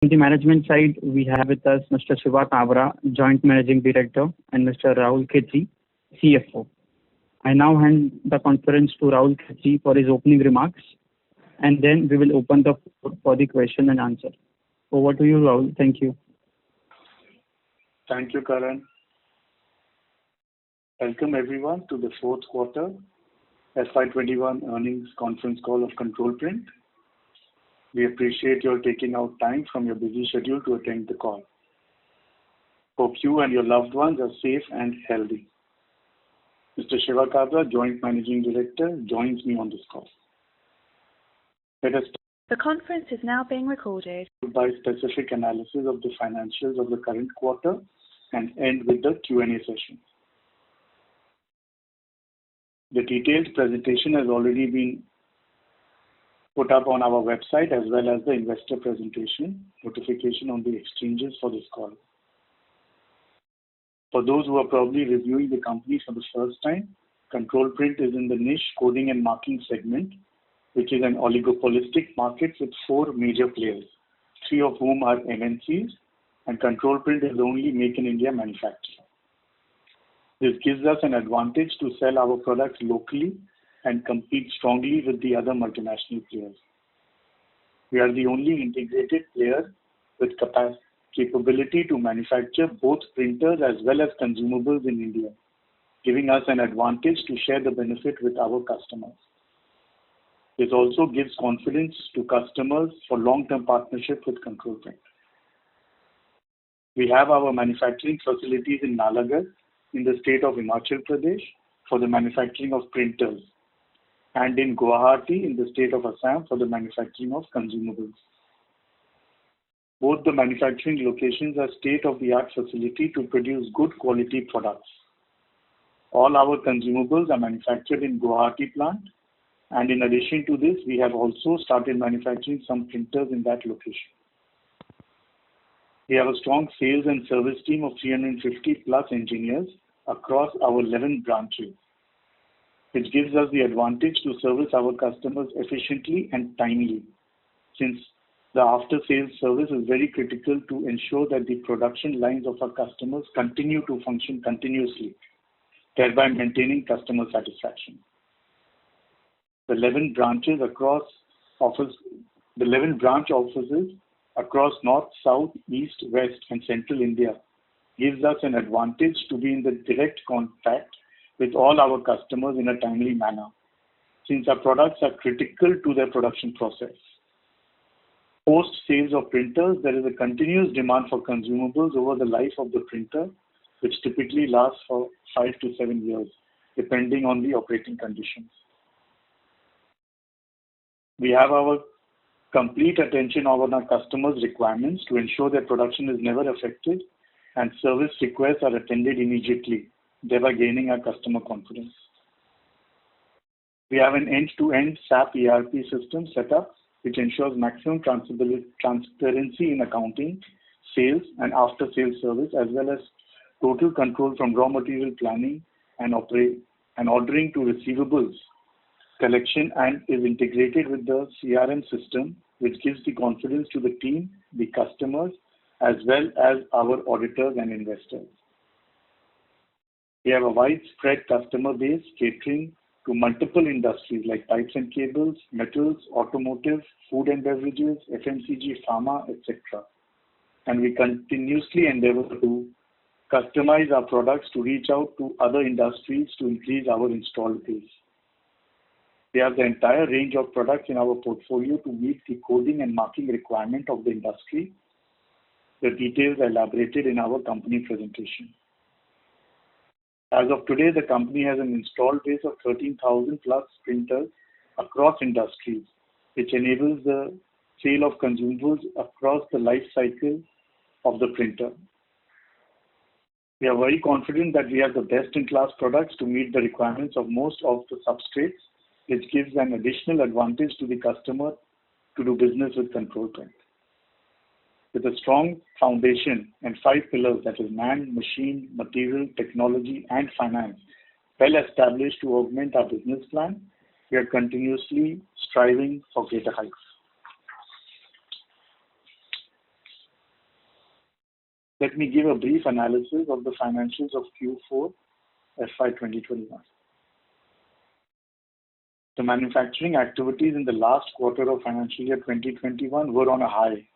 the management side, we have with us Mr. Shiva Kabra, Joint Managing Director, and Mr. Rahul Khetri, CFO. I now hand the conference to Rahul Khetri for his opening remarks, and then we will open the floor for the question and answer. Over to you, Rahul. Thank you. Thank you, Karan. Welcome everyone to the fourth quarter FY21 earnings conference call of Control Print. We appreciate your taking out time from your busy schedule to attend the call. Hope you and your loved ones are safe and healthy. Mr. Shiva Kabra, Joint Managing Director, joins me on this call. Let us The conference is now being recorded. start by specific analysis of the financials of the current quarter and end with the Q&A session. The detailed presentation has already been put up on our website as well as the investor presentation notification on the exchanges for this call. For those who are probably reviewing the company for the first time, Control Print is in the niche coding and marking segment, which is an oligopolistic market with four major players, three of whom are MNCs, and Control Print is the only Make in India manufacturer. This gives us an advantage to sell our products locally and compete strongly with the other multinational players. We are the only integrated player with capability to manufacture both printers as well as consumables in India, giving us an advantage to share the benefit with our customers. This also gives confidence to customers for long-term partnership with Control Print. We have our manufacturing facilities in Nalagarh in the state of Himachal Pradesh for the manufacturing of printers, and in Guwahati in the state of Assam for the manufacturing of consumables. Both the manufacturing locations are state-of-the-art facility to produce good quality products. All our consumables are manufactured in Guwahati plant, and in addition to this, we have also started manufacturing some printers in that location. We have a strong sales and service team of 350 plus engineers across our 11 branches, which gives us the advantage to service our customers efficiently and timely, since the after-sales service is very critical to ensure that the production lines of our customers continue to function continuously, thereby maintaining customer satisfaction. The 11 branch offices across North, South, East, West, and Central India gives us an advantage to be in the direct contact with all our customers in a timely manner, since our products are critical to their production process. Post sales of printers, there is a continuous demand for consumables over the life of the printer, which typically lasts for 5 to 7 years, depending on the operating conditions. We have our complete attention on our customers' requirements to ensure their production is never affected and service requests are attended immediately, thereby gaining our customer confidence. We have an end-to-end SAP ERP system set up, which ensures maximum transparency in accounting, sales, and after-sales service, as well as total control from raw material planning and ordering to receivables collection, and is integrated with the CRM system, which gives the confidence to the team, the customers, as well as our auditors and investors. We have a widespread customer base catering to multiple industries like pipes and cables, metals, automotive, food and beverages, FMCG, pharma, etc. And we continuously endeavor to customize our products to reach out to other industries to increase our installed base. We have the entire range of products in our portfolio to meet the coding and marking requirement of the industry. The details are elaborated in our company presentation. As of today, the company has an installed base of 13,000 plus printers across industries, which enables the sale of consumables across the life cycle of the printer. We are very confident that we have the best-in-class products to meet the requirements of most of the substrates, which gives an additional advantage to the customer to do business with Control Print. With a strong foundation and 5 pillars, that is man, machine, material, technology, and finance, well established to augment our business plan, we are continuously striving for greater heights. Let me give a brief analysis of the financials of Q4 FY2021. The manufacturing activities in the last quarter of financial year 2021 were on a high,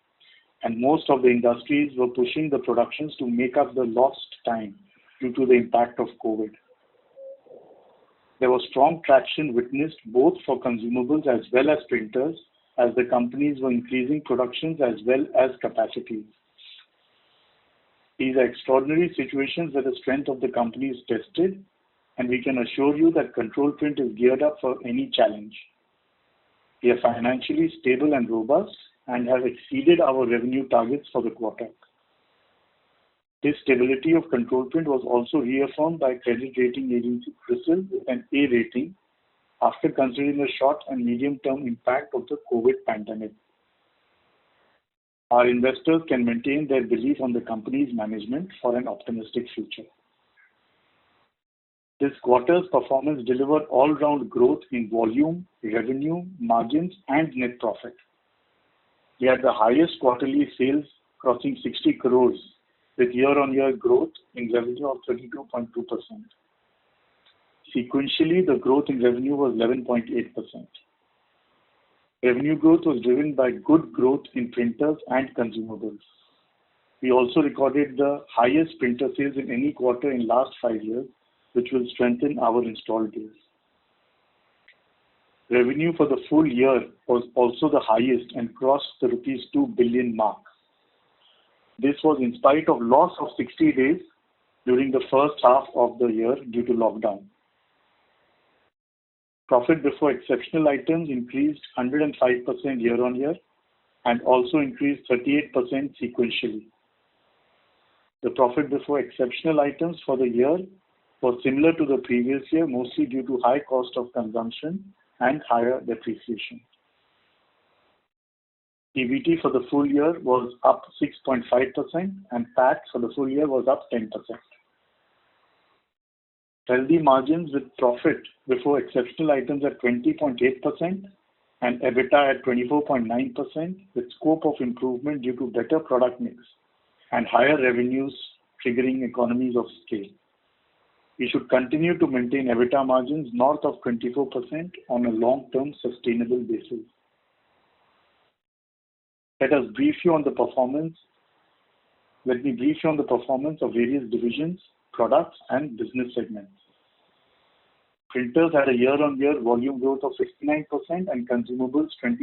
and most of the industries were pushing the productions to make up the lost time due to the impact of COVID. There was strong traction witnessed both for consumables as well as printers, as the companies were increasing productions as well as capacities. These are extraordinary situations where the strength of the company is tested, and we can assure you that Control Print is geared up for any challenge. We are financially stable and robust and have exceeded our revenue targets for the quarter. This stability of Control Print was also reaffirmed by credit rating agency CRISIL with an A rating after considering the short and medium-term impact of the COVID pandemic. Our investors can maintain their belief on the company's management for an optimistic future. This quarter's performance delivered all-round growth in volume, revenue, margins, and net profit. We had the highest quarterly sales crossing 60 crores with year-on-year growth in revenue of 32.2%. Sequentially, the growth in revenue was 11.8%. Revenue growth was driven by good growth in printers and consumables. We also recorded the highest printer sales in any quarter in last 5 years, which will strengthen our installed base. Revenue for the full year was also the highest and crossed the rupees 2 billion mark. This was in spite of loss of 60 days during the first half of the year due to lockdown. Profit before exceptional items increased 105% year-on-year and also increased 38% sequentially. The profit before exceptional items for the year was similar to the previous year, mostly due to high cost of consumption and higher depreciation. PBT for the full year was up 6.5% and PAT for the full year was up 10%. Healthy margins with profit before exceptional items at 20.8% and EBITDA at 24.9% with scope of improvement due to better product mix and higher revenues triggering economies of scale. We should continue to maintain EBITDA margins north of 24% on a long-term sustainable basis. Let me brief you on the performance of various divisions, products, and business segments. Printers had a year-on-year volume growth of 69% and consumables 22%.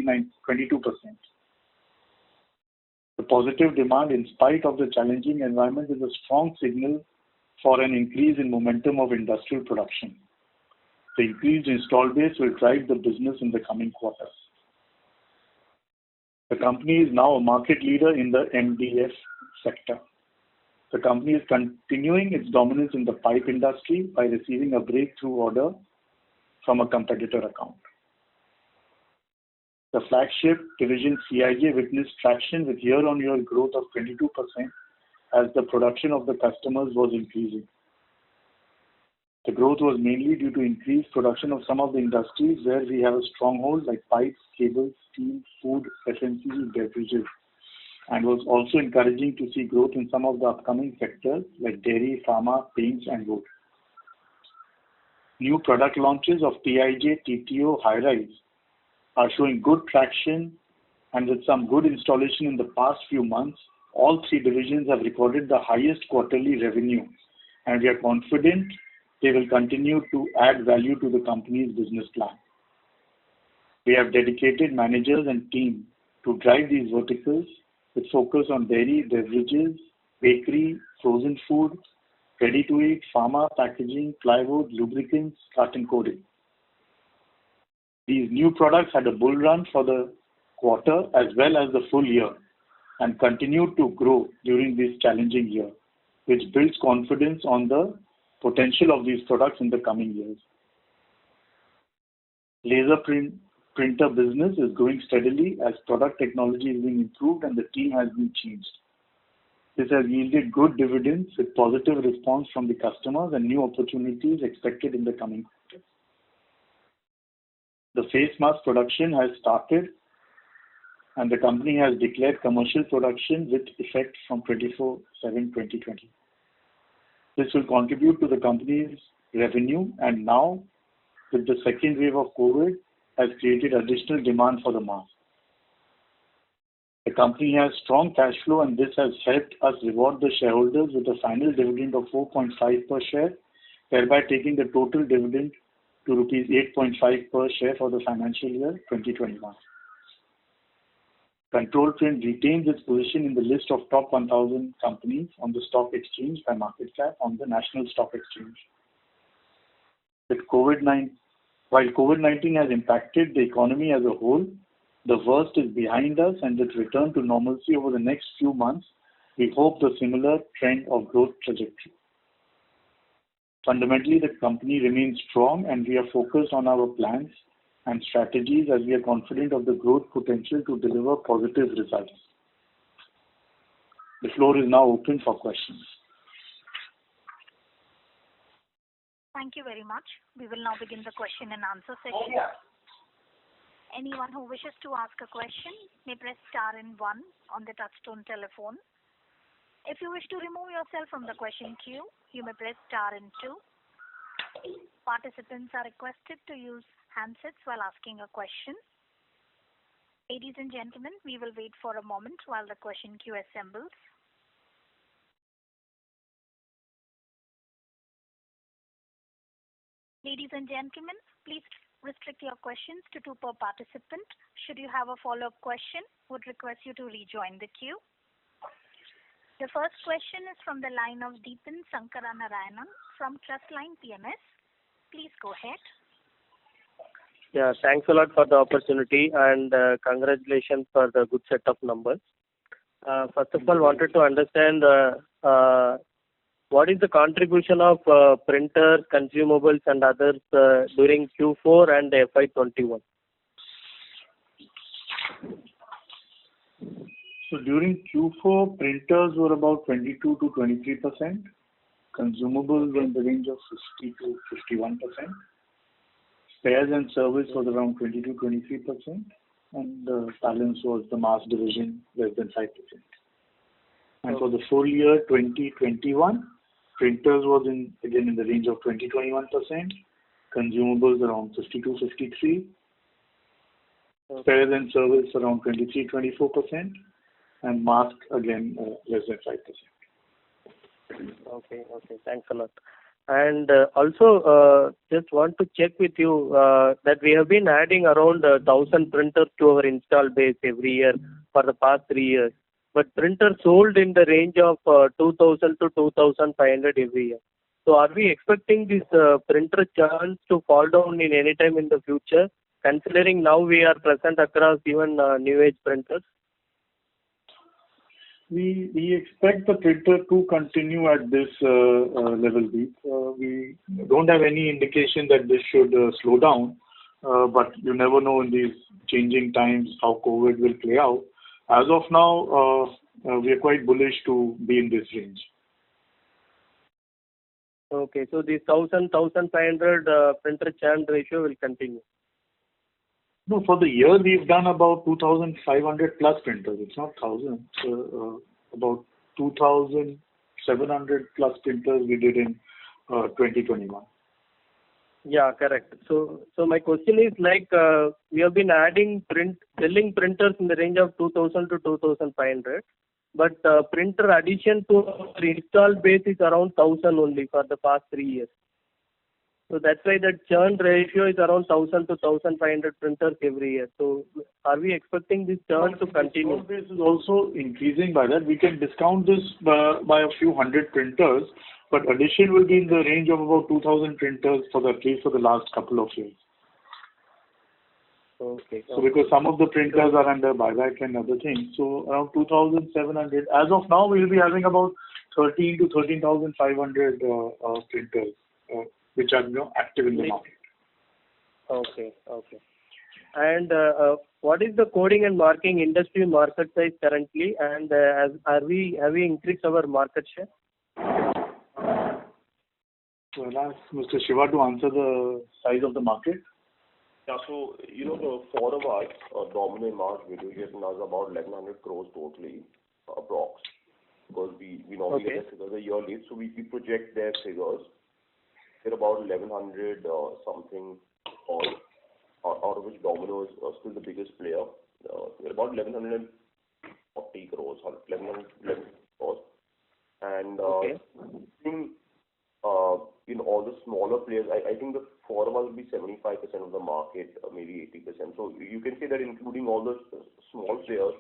The positive demand in spite of the challenging environment is a strong signal for an increase in momentum of industrial production. The increased installed base will drive the business in the coming quarters. The company is now a market leader in the MDF sector. The company is continuing its dominance in the pipe industry by receiving a breakthrough order from a competitor account. The flagship division CIJ witnessed traction with year-on-year growth of 22% as the production of the customers was increasing. The growth was mainly due to increased production of some of the industries where we have a stronghold like pipes, cables, steel, food, FMCG, beverages, and was also encouraging to see growth in some of the upcoming sectors like dairy, pharma, paints, and wood. New product launches of TIJ, TTO, High-Rise are showing good traction, and with some good installation in the past few months, all three divisions have recorded the highest quarterly revenue, and we are confident they will continue to add value to the company's business plan. We have dedicated managers and team to drive these verticals with focus on dairy, beverages, bakery, frozen food, ready-to-eat, pharma, packaging, plywood, lubricants, carton coating. These new products had a bull run for the quarter as well as the full year and continued to grow during this challenging year, which builds confidence on the potential of these products in the coming years. Laser printer business is growing steadily as product technology is being improved and the team has been changed. This has yielded good dividends with positive response from the customers and new opportunities expected in the coming quarters. The face mask production has started and the company has declared commercial production with effect from 24/7/2020. This will contribute to the company's revenue, and now, with the second wave of COVID, has created additional demand for the mask. The company has strong cash flow, and this has helped us reward the shareholders with a final dividend of 4.5 per share, thereby taking the total dividend to rupees 8.5 per share for the financial year 2021. Control Print retains its position in the list of top 1,000 companies on the stock exchange by market cap on the National Stock Exchange. While COVID-19 has impacted the economy as a whole, the worst is behind us, and with return to normalcy over the next few months, we hope the similar trend of growth trajectory. Fundamentally, the company remains strong, and we are focused on our plans and strategies as we are confident of the growth potential to deliver positive results. The floor is now open for questions. Thank you very much. We will now begin the question and answer session. Anyone who wishes to ask a question may press star and 1 on the touchtone telephone. If you wish to remove yourself from the question queue, you may press star and 2. Participants are requested to use handsets while asking a question. Ladies and gentlemen, we will wait for a moment while the question queue assembles. Ladies and gentlemen, please restrict your questions to 2 per participant. Should you have a follow-up question, would request you to rejoin the queue. The first question is from the line of Deepan Sankaranarayanan from Trendlyne PMS. Please go ahead. Yeah, thanks a lot for the opportunity, and congratulations for the good set of numbers. First of all, wanted to understand what is the contribution of printers, consumables, and others during Q4 and FY21? So during Q4, printers were about 22 to 23%, consumables were in the range of 50 to 51%, spares and service was around 20 to 23%, and the balance was the mass division, less than 5%. And for the full year 2021, printers was again in the range of 20-21%, consumables around 52-53%, spares and service around 23-24%, and mask again less than 5%. Okay, thanks a lot. And also, just want to check with you that we have been adding around 1,000 printers to our install base every year for the past 3 years. But printers sold in the range of 2,000 to 2,500 every year. So are we expecting this printer churn to fall down in any time in the future, considering now we are present across even new age printers? We expect the printer to continue at this level. We don't have any indication that this should slow down, but you never know in these changing times how COVID will play out. As of now, we are quite bullish to be in this range. Okay, so this 1,000-1,500 printer churn ratio will continue? No, for the year we've done about 2,500 plus printers. It's not 1,000. About 2,700 plus printers we did in 2021. Yeah, correct. So my question is like we have been selling printers in the range of 2,000 to 2,500, but printer addition to our install base is around 1,000 only for the past 3 years. So that's why the churn ratio is around 1,000 to 1,500 printers every year. So are we expecting this churn to continue? The install base is also increasing by that. We can discount this by a few hundred printers, but addition will be in the range of about 2,000 printers at least for the last couple of years. Okay. So because some of the printers are under buyback and other things, so around 2,700. As of now, we will be having about 13 to 13,500 printers, which are active in the market. Okay. And what is the coding and marking industry market size currently, and have we increased our market share? So I'll ask Mr. Shiva to answer the size of the market. Yeah, so, the four of us, Domino in March video getting us about 1100 crores totally, approx. Because we normally get their figures a year late, so we project their figures. They're about 1100 something, out of which Domino is still the biggest player. We're about 1140 crores, 1111 crores. And in all the smaller players, I think the four of us will be 75% of the market, maybe 80%. So you can say that including all the small players,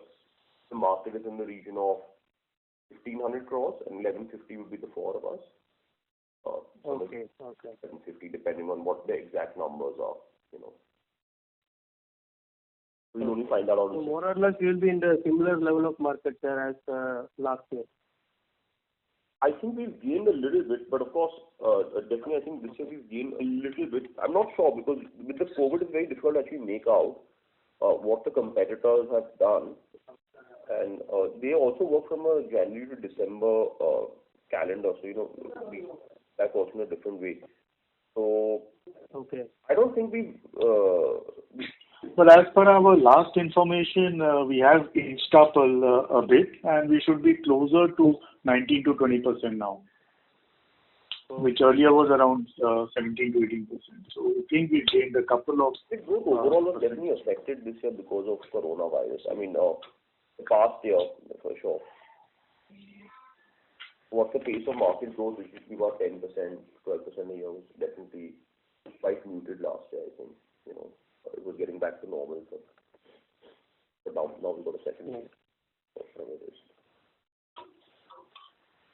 the market is in the region of 1500 crores and 1150 would be the four of us. 750 depending on what the exact numbers are, We'll only find out So more or less you'll be in the similar level of market share as last year. I think we've gained a little bit, but of course, definitely I think this year we've gained a little bit. I'm not sure because with the COVID it's very difficult to actually make out what the competitors have done. And they also work from a January to December calendar, so that's also in a different way. So I don't think we've. Well, as per our last information, we have inched up a bit, and we should be closer to 19 to 20% now, which earlier was around 17 to 18%. So I think we gained a couple of. The growth overall was definitely affected this year because of coronavirus. I mean, the past year for sure. What's the pace of market growth, which used to be about 10%, 12% a year, was definitely quite muted last year, I think. It was getting back to normal, but now we've got a second year. Whatever it is.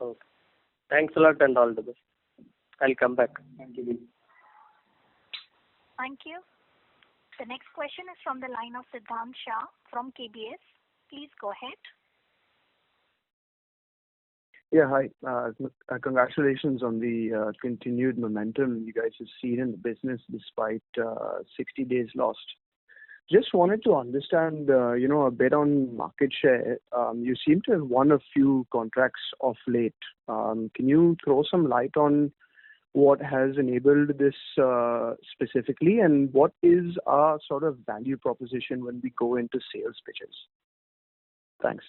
Okay. Thanks a lot and all the best. I'll come back. Thank you. Thank you. The next question is from the line of Siddhant Shah from KBS. Please go ahead. Yeah, hi. Congratulations on the continued momentum you guys have seen in the business despite 60 days lost. Just wanted to understand, a bit on market share. You seem to have won a few contracts of late. Can you throw some light on what has enabled this specifically, and what is our sort of value proposition when we go into sales pitches? Thanks.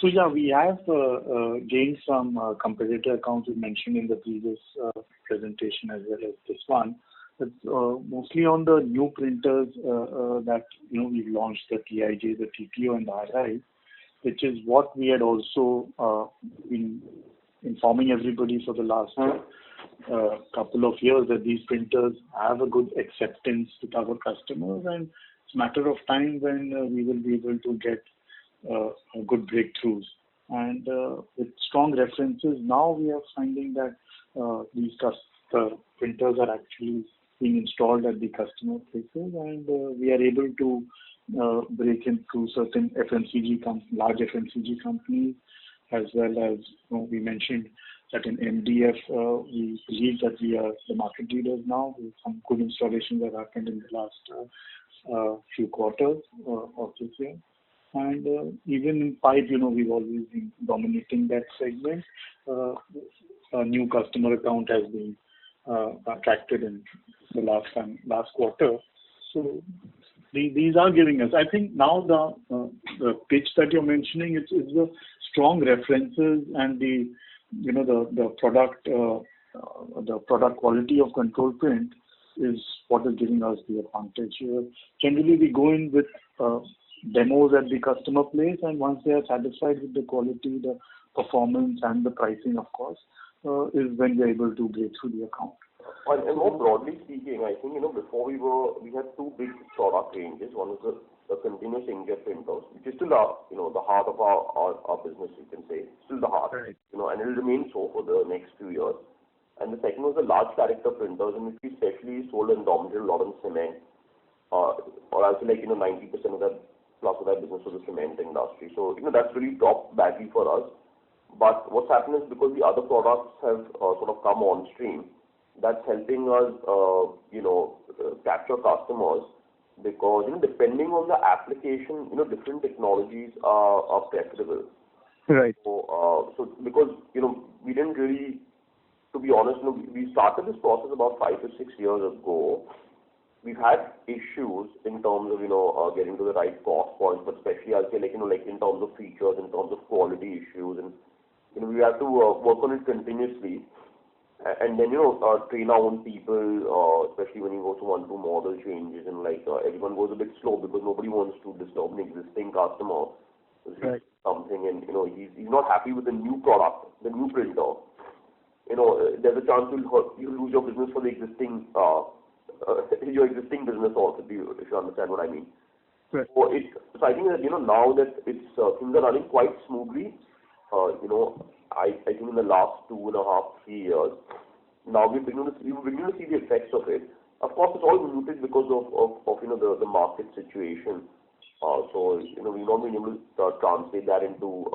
So yeah, we have gained some competitor accounts we mentioned in the previous presentation as well as this one. It's mostly on the new printers that we've launched, the TIJ, the TTO, and the RI, which is what we had also been informing everybody for the last couple of years, that these printers have a good acceptance with our customers, and it's a matter of time when we will be able to get good breakthroughs. And with strong references, now we are finding that these printers are actually being installed at the customer places, and we are able to break into certain large FMCG companies, as well as we mentioned that in MDF, we believe that we are the market leaders now. Some good installations have happened in the last few quarters of this year. And even in pipe, we've always been dominating that segment. A new customer account has been attracted in the last quarter. So these are giving us. I think now the pitch that you're mentioning, it's the strong references and the product quality of control print is what is giving us the advantage. Generally, we go in with demos at the customer place, and once they are satisfied with the quality, the performance, and the pricing, of course, is when we are able to break through the account. And more broadly speaking, I think before we had two big product ranges. One is the continuous inkjet printers, which is still the heart of our business. You can say still the heart, right. And it will remain so for the next few years. And the second was the large character printers, in which we especially sold and dominated a lot on cement, or I'll say 90% of that plus of that business was the cement industry. So that's really dropped badly for us. But what's happened is because the other products have sort of come on stream, that's helping us capture customers, because depending on the application, different technologies are preferable. Right. So because we didn't really to be honest, we started this process about 5 to 6 years ago. We've had issues in terms of, getting to the right cost points, but especially I'll say like in terms of features, in terms of quality issues, and we have to work on it continuously. And then, train our own people, especially when you go to 1-2 model changes, and everyone goes a bit slow because nobody wants to disturb an existing customer. Right. Something, and he's not happy with the new product, the new printer. There's a chance you'll lose your business for the existing your existing business also, if you understand what I mean. Right. So I think that now that it's things are running quite smoothly. I think in the last 2.5-3 years, now we're beginning to see the effects of it. Of course, it's all muted because of the market situation. So we're not being able to translate that into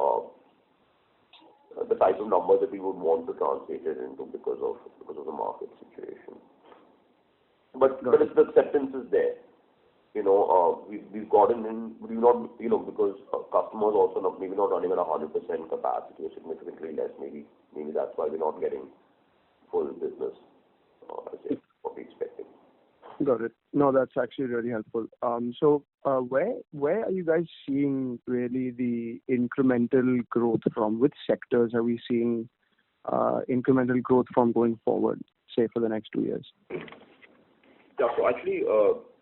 the type of numbers that we would want to translate it into because of the market situation. But the acceptance is there. We've gotten in, we've not, because customers also maybe not running at 100% capacity or significantly less. Maybe that's why we're not getting full business, as what we expected. Got it. No, that's actually really helpful. So where are you guys seeing really the incremental growth from? Which sectors are we seeing incremental growth from going forward, say for the next 2 years? Yeah, so actually,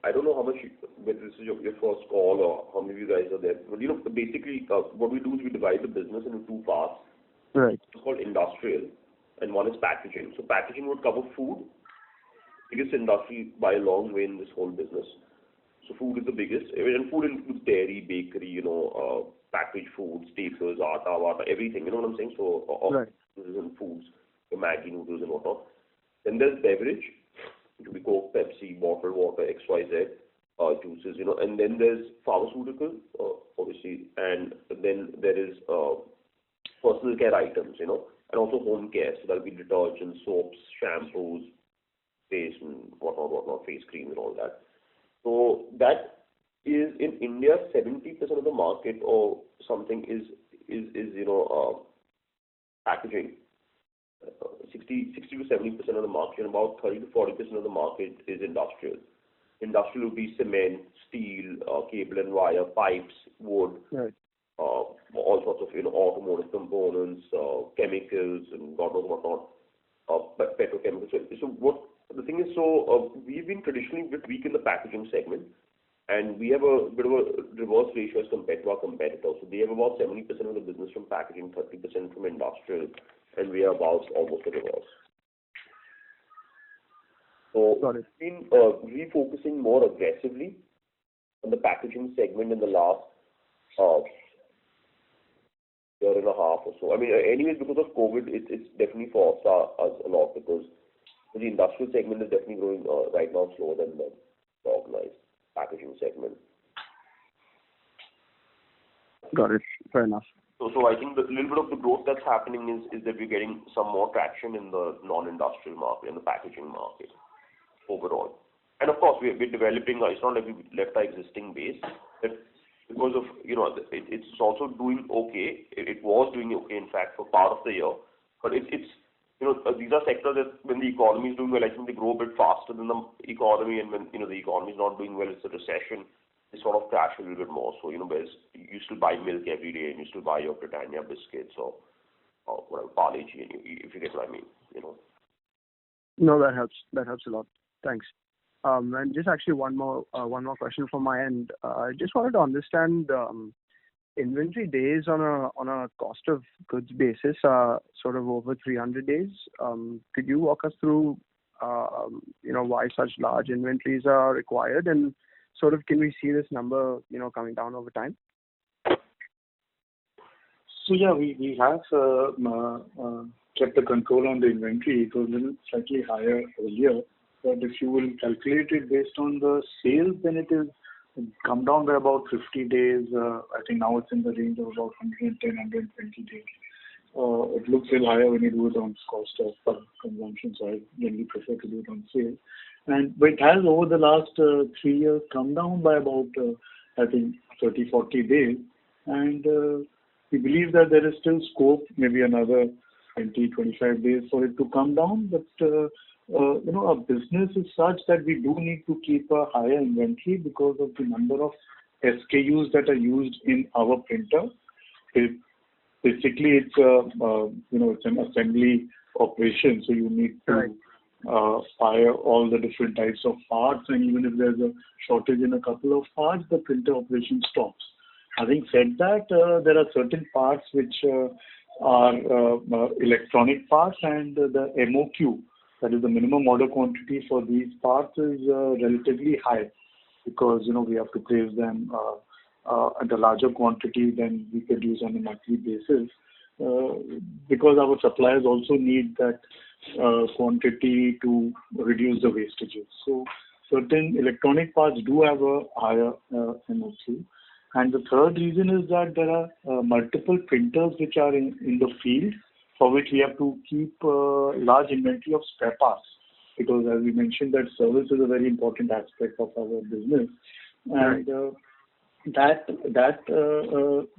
I don't know how much, whether this is your first call or how many of you guys are there. But basically, what we do is we divide the business into 2 parts. Right. It's called industrial, and one is packaging. So packaging would cover food, biggest industry by a long way in this whole business. So food is the biggest, and food includes dairy, bakery, packaged food, staples, atta, everything. You know what I'm saying? So right. And foods, Maggi noodles and whatnot. Then there's beverage. It could be Coke, Pepsi, bottled water, XYZ, juices, and then there's pharmaceutical, obviously, and then there is personal care items, and also home care. So that'll be detergents, soaps, shampoos, paste and whatnot, face cream and all that. So that is in India, 70% of the market or something is packaging. 60 to 70% of the market, and about 30 to 40% of the market is industrial. Industrial would be cement, steel, cable and wire, pipes, wood, right. All sorts of automotive components, chemicals, and God knows whatnot, petrochemicals. So what the thing is, we've been traditionally a bit weak in the packaging segment, and we have a bit of a reverse ratio as compared to our competitors. So they have about 70% of the business from packaging, 30% from industrial, and we are about almost the reverse. So we've been refocusing more aggressively on the packaging segment in the last year and a half or so. I mean, anyways, because of COVID, it's definitely forced us a lot, because the industrial segment is definitely growing right now slower than the organized packaging segment. Got it. Fair enough. So I think the little bit of the growth that's happening is that we're getting some more traction in the non-industrial market, in the packaging market overall. And of course, we're developing. It's not like we left our existing base, but because of it's also doing okay. It was doing okay, in fact, for part of the year. But it's these are sectors that when the economy is doing well, I think they grow a bit faster than the economy, and when the economy is not doing well, it's a recession. They sort of crash a little bit more. So whereas you still buy milk every day, and you still buy your Britannia biscuits or whatever, Parle-G, if you get what I mean. No, that helps. That helps a lot. Thanks. And just actually one more question from my end. I just wanted to understand inventory days on a cost of goods basis are sort of over 300 days. Could you walk us through why such large inventories are required, and sort of can we see this number coming down over time? So yeah, we have kept the control on the inventory. It was a little slightly higher earlier, but if you will calculate it based on the sales, then it is come down by about 50 days. I think now it's in the range of about 110, 120 days. It looks a little higher when you do it on cost of consumption, so I generally prefer to do it on sales. But it has over the last 3 years come down by about I think 30, 40 days, and we believe that there is still scope, maybe another 20-25 days for it to come down. But our business is such that we do need to keep a higher inventory because of the number of SKUs that are used in our printer. Basically, it's an assembly operation, so you need to fire all the different types of parts, and even if there's a shortage in a couple of parts, the printer operation stops. Having said that, there are certain parts which are electronic parts, and the MOQ, that is the minimum order quantity for these parts, is relatively high because we have to place them at a larger quantity than we produce on a monthly basis because our suppliers also need that quantity to reduce the wastages. So certain electronic parts do have a higher MOQ. And the third reason is that there are multiple printers which are in the field for which we have to keep large inventory of spare parts because as we mentioned that service is a very important aspect of our business. And that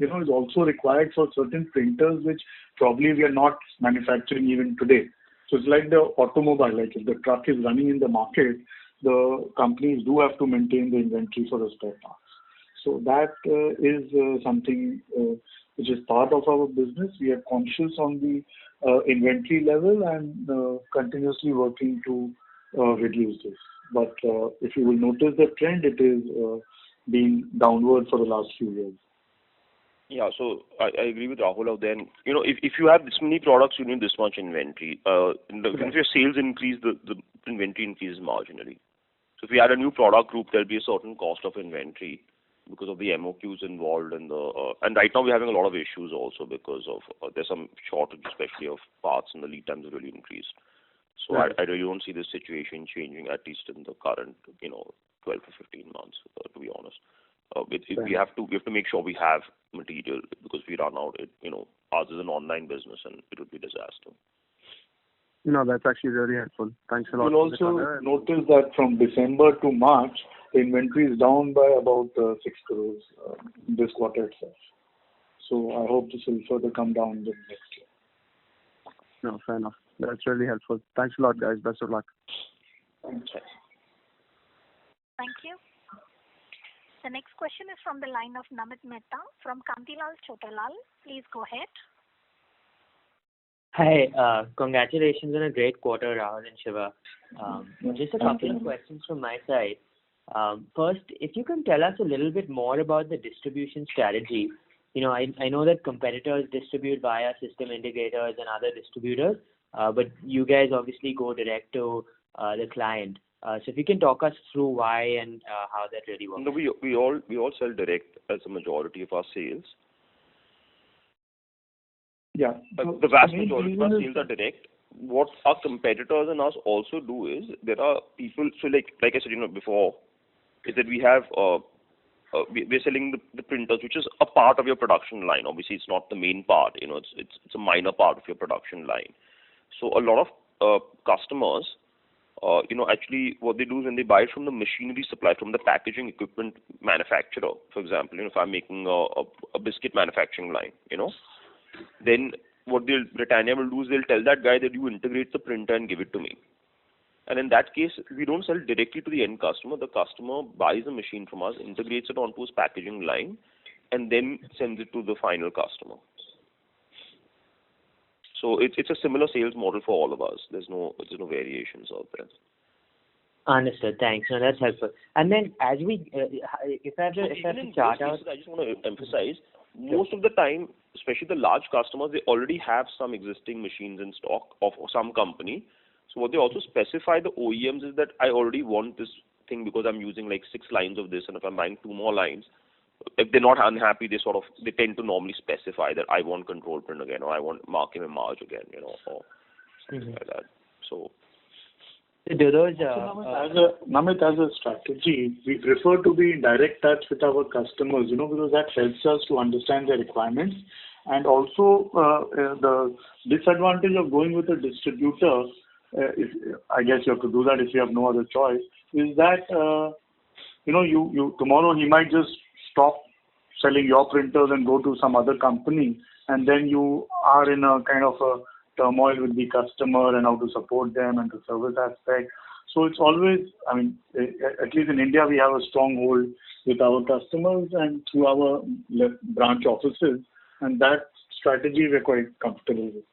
is also required for certain printers which probably we are not manufacturing even today. So it's like the automobile, like if the truck is running in the market, the companies do have to maintain the inventory for the spare parts. So that is something which is part of our business. We are conscious on the inventory level and continuously working to reduce this. But if you will notice the trend, it is been downward for the last few years. Yeah, so I agree with Rahul out there. If you have this many products, you need this much inventory. If your sales increase, the inventory increases marginally. So if we add a new product group, there'll be a certain cost of inventory because of the MOQs involved and right now we're having a lot of issues also because of there's some shortage, especially of parts, and the lead times have really increased. So I really don't see this situation changing, at least in the current 12 to 15 months, to be honest. We have to make sure we have material because we run out. Ours is an online business and it would be a disaster. No, that's actually really helpful. Thanks a lot. You'll also notice that from December to March, the inventory is down by about 6 crores this quarter itself. So I hope this will further come down in the next year. No, fair enough. That's really helpful. Thanks a lot, guys. Best of luck. Thanks. Thank you. The next question is from the line of Namit Mehta from Kantilal Chotalal. Please go ahead. Hi, congratulations on a great quarter, Rahul and Shiva. Just a couple of questions from my side. First, if you can tell us a little bit more about the distribution strategy. I know that competitors distribute via system integrators and other distributors, but you guys obviously go direct to the client. So if you can talk us through why and how that really works. No, we all sell direct as a majority of our sales. Yeah. The vast majority of our sales are direct. What our competitors and us also do is there are people. So like I said, before, is that we have we're selling the printers, which is a part of your production line. Obviously, it's not the main part. It's a minor part of your production line. So a lot of customers, actually what they do is when they buy it from the machinery supply, from the packaging equipment manufacturer, for example, if I'm making a biscuit manufacturing line, then what Britannia will do is they'll tell that guy that you integrate the printer and give it to me. And in that case, we don't sell directly to the end customer. The customer buys a machine from us, integrates it onto his packaging line, and then sends it to the final customer. So it's a similar sales model for all of us. There's no variations out there. Understood. Thanks. No, that's helpful. And then as we, if I have to chart out, I just want to emphasize, most of the time, especially the large customers, they already have some existing machines in stock of some company. So what they also specify the OEMs is that I already want this thing because I'm using like 6 lines of this, and if I'm buying 2 more lines, if they're not unhappy, they tend to normally specify that I want control print again, or I want marking and marge again, or something like that. So do those Namit, as a strategy, we prefer to be in direct touch with our customers, because that helps us to understand their requirements. And also, the disadvantage of going with a distributor, I guess you have to do that if you have no other choice, is that you tomorrow he might just stop selling your printers and go to some other company, and then you are in a kind of a turmoil with the customer and how to support them and the service aspect. So it's always, I mean, at least in India, we have a strong hold with our customers and through our branch offices, and that strategy we're quite comfortable with.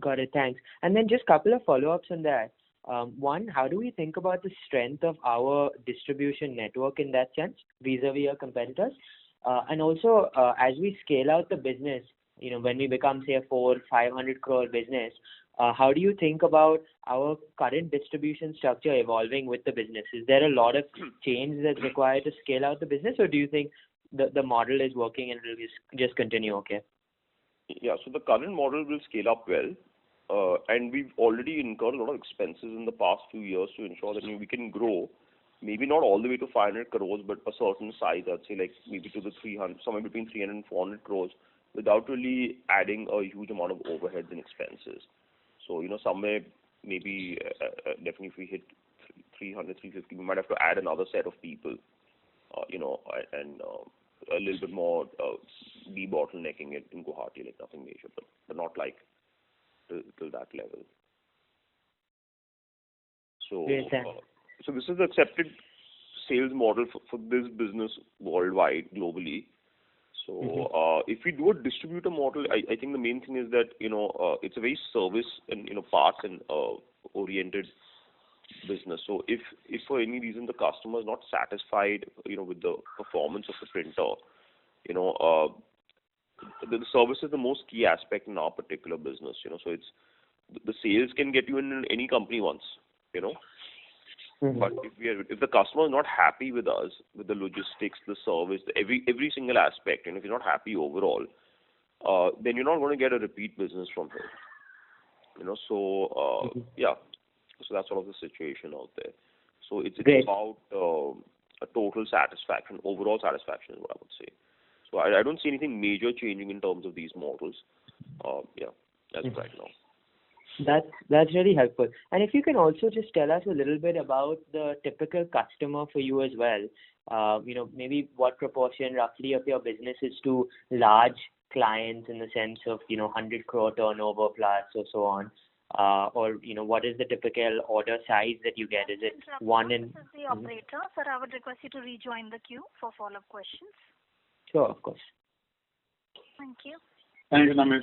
Got it. Thanks. And then just a couple of follow-ups on that. One, how do we think about the strength of our distribution network in that sense, vis-a-vis our competitors? And also, as we scale out the business, when we become, say, a 400-500 crore business, how do you think about our current distribution structure evolving with the business? Is there a lot of change that's required to scale out the business, or do you think the model is working and it will just continue okay? Yeah, so the current model will scale up well, and we've already incurred a lot of expenses in the past few years to ensure that we can grow, maybe not all the way to 500 crores, but a certain size, I'd say like maybe to the 300, somewhere between 300 and 400 crores, without really adding a huge amount of overheads and expenses. So, somewhere maybe definitely if we hit 300, 350, we might have to add another set of people, and a little bit more debottlenecking it in Guwahati, like nothing major, but not like till that level. So, so this is the accepted sales model for this business worldwide, globally. So if we do a distributor model, I think the main thing is that it's a very service and parts and oriented business. So if for any reason the customer is not satisfied with the performance of the printer, the service is the most key aspect in our particular business. So it's the sales can get you in any company once. But if the customer is not happy with us, with the logistics, the service, every single aspect, and if you're not happy overall, then you're not going to get a repeat business from him. So that's sort of the situation out there. So it's about a total satisfaction, overall satisfaction is what I would say. So I don't see anything major changing in terms of these models. As of right now. That's really helpful. And if you can also just tell us a little bit about the typical customer for you as well. Maybe what proportion roughly of your business is to large clients in the sense of 100 crore turnover plus or so on, or what is the typical order size that you get? Is it one in? This is the operator, sir. I would request you to rejoin the queue for follow-up questions. Sure, of course. Thank you. Thank you, Namit.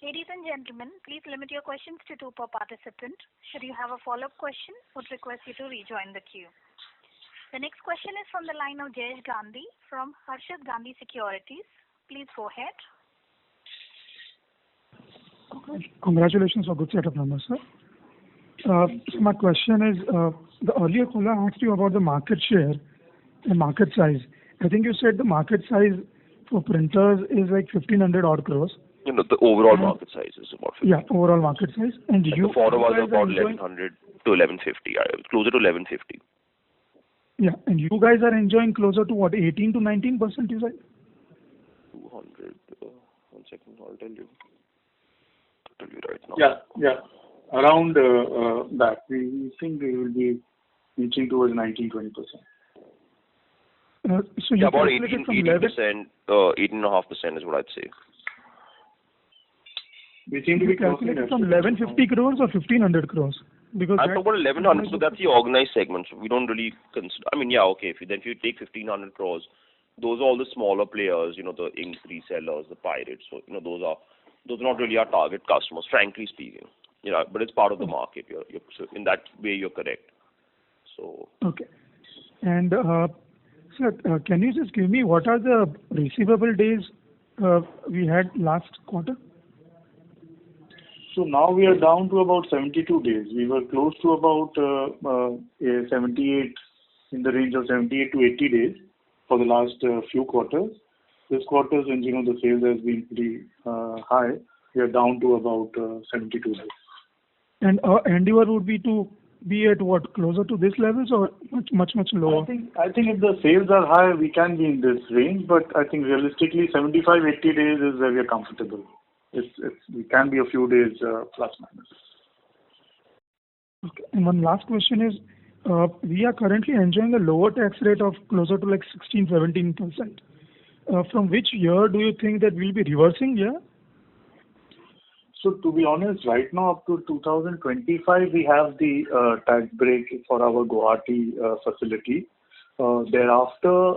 Ladies and gentlemen, please limit your questions to 2 per participant. Should you have a follow-up question, would request you to rejoin the queue. The next question is from the line of Jayesh Gandhi from Harshad Gandhi Securities. Please go ahead. Congratulations for good set of numbers, sir. So my question is, the earlier caller asked you about the market share and market size. I think you said the market size for printers is like 1,500 odd crores. The overall market size is about 50. Yeah, overall market size. And you the was about 1,100 to 1,150, closer to 1,150. Yeah, and you guys are enjoying closer to what, 18 to 19%, you said? 200. 1 second, I'll tell you. Right now. Yeah. Around that. We think we will be reaching towards 19-20%. So you about 18%, 18.5% is what I'd say. We seem to be calculated from 1,150 crores or 1,500 crores? Because I'm talking about 1,100, so that's the organized segment. So we don't really consider. I mean, okay. If you take 1,500 crores, those are all the smaller players. The ink resellers, the pirates. So those are not really our target customers, frankly speaking. But it's part of the market. So in that way, you're correct. So. Okay. And sir, can you just give me what are the receivable days we had last quarter? So now we are down to about 72 days. We were close to about 78, in the range of 78 to 80 days for the last few quarters. This quarter, since the sales has been pretty high, we are down to about 72 days. And endeavor would be to be at what, closer to this levels or much lower? I think if the sales are high, we can be in this range, but I think realistically 75, 80 days is where we are comfortable. It can be a few days plus minus. Okay. And one last question is, we are currently enjoying a lower tax rate of closer to like 16-17%. From which year do you think that we'll be reversing here? So to be honest, right now up to 2025, we have the tax break for our Guwahati facility. Thereafter,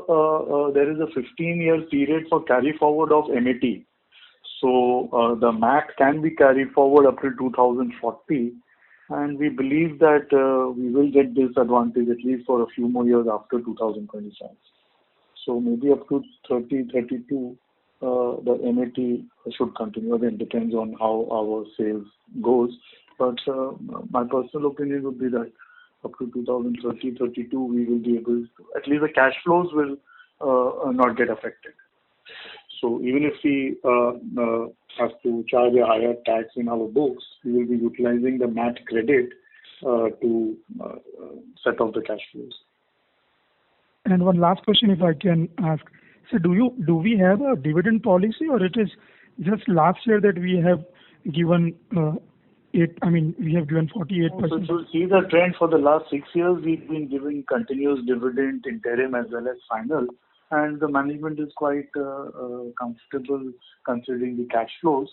there is a 15-year period for carry forward of MAT. So the MAT can be carried forward up to 2040, and we believe that we will get this advantage at least for a few more years after 2025. So maybe up to 32, the MAT should continue. Again, depends on how our sales goes. But my personal opinion would be that up to 2030, 32, we will be able to, at least the cash flows will not get affected. So even if we have to charge a higher tax in our books, we will be utilizing the MAT credit to set off the cash flows. And one last question, if I can ask. So do we have a dividend policy, or it is just last year that we have given we have given 48%? So to see the trend for the last 6 years, we've been giving continuous dividend, interim as well as final, and the management is quite comfortable considering the cash flows.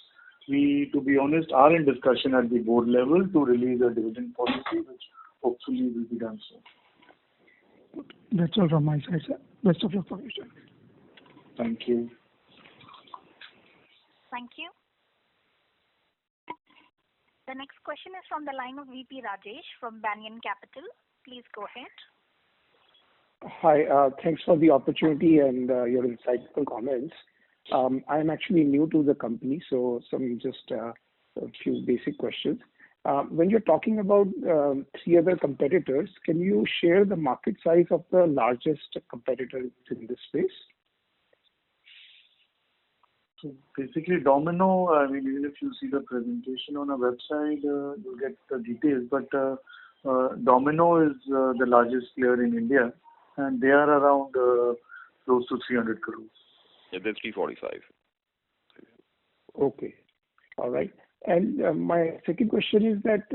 We, to be honest, are in discussion at the board level to release a dividend policy, which hopefully will be done soon. That's all from my side, sir. Best of luck for you, sir. Thank you. Thank you. The next question is from the line of VP Rajesh from Banyan Capital. Please go ahead. Hi, thanks for the opportunity and your insightful comments. I'm actually new to the company, so just a few basic questions. When you're talking about 3 other competitors, can you share the market size of the largest competitor in this space? So basically, Domino, even if you see the presentation on our website, you'll get the details. But Domino is the largest player in India, and they are around close to 300 crores. Yeah, they're 345. Okay. All right. And my second question is that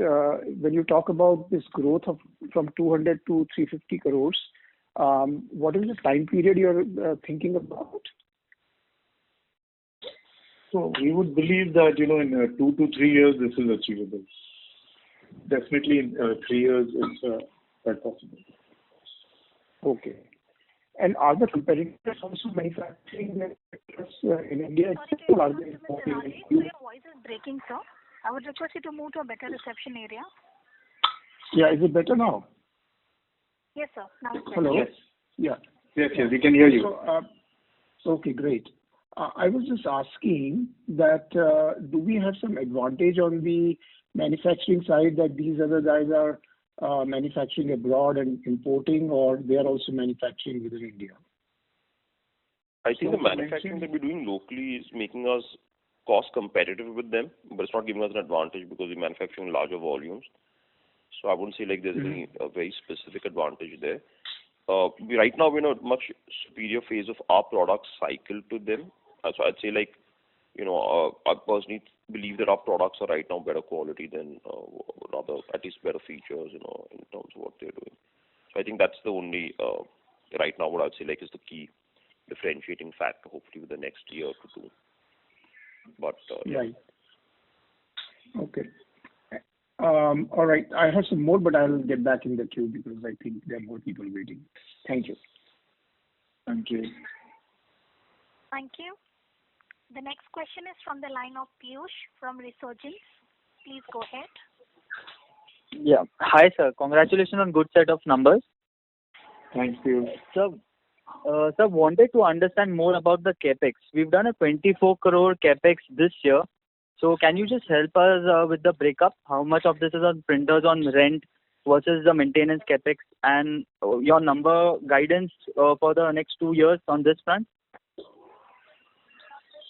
when you talk about this growth from 200 to 350 crores, what is the time period you're thinking about? So we would believe that, in 2 to 3 years, this is achievable. Definitely in 3 years, it's quite possible. Okay. And are the competitors also manufacturing in India? Sorry, your voice is breaking, sir. I would request you to move to a better reception area. Yeah, is it better now? Yes, sir. Now it's better. Hello? Yes. Yeah. Yes, we can hear you. So, okay, great. I was just asking that do we have some advantage on the manufacturing side that these other guys are manufacturing abroad and importing, or they are also manufacturing within India? I think the manufacturing that we're doing locally is making us cost competitive with them, but it's not giving us an advantage because we're manufacturing larger volumes. So I wouldn't say there's any very specific advantage there. Right now we're in a much superior phase of our product cycle to them. So I'd say I personally believe that our products are right now better quality than rather at least better features, in terms of what they're doing. So I think that's the only right now what I'd say is the key differentiating factor. Hopefully with the next year to 2. But right. Okay. All right. I have some more, but I'll get back in the queue because I think there are more people waiting. Thank you. Thank you. Thank you. The next question is from the line of Piyush from Resurgence. Please go ahead. Yeah. Hi, sir. Congratulations on good set of numbers. Thank you. Sir, wanted to understand more about the capex. We've done a 24 crore capex this year. So can you just help us with the breakup? How much of this is on printers on rent versus the maintenance capex, and your number guidance for the next 2 years on this front?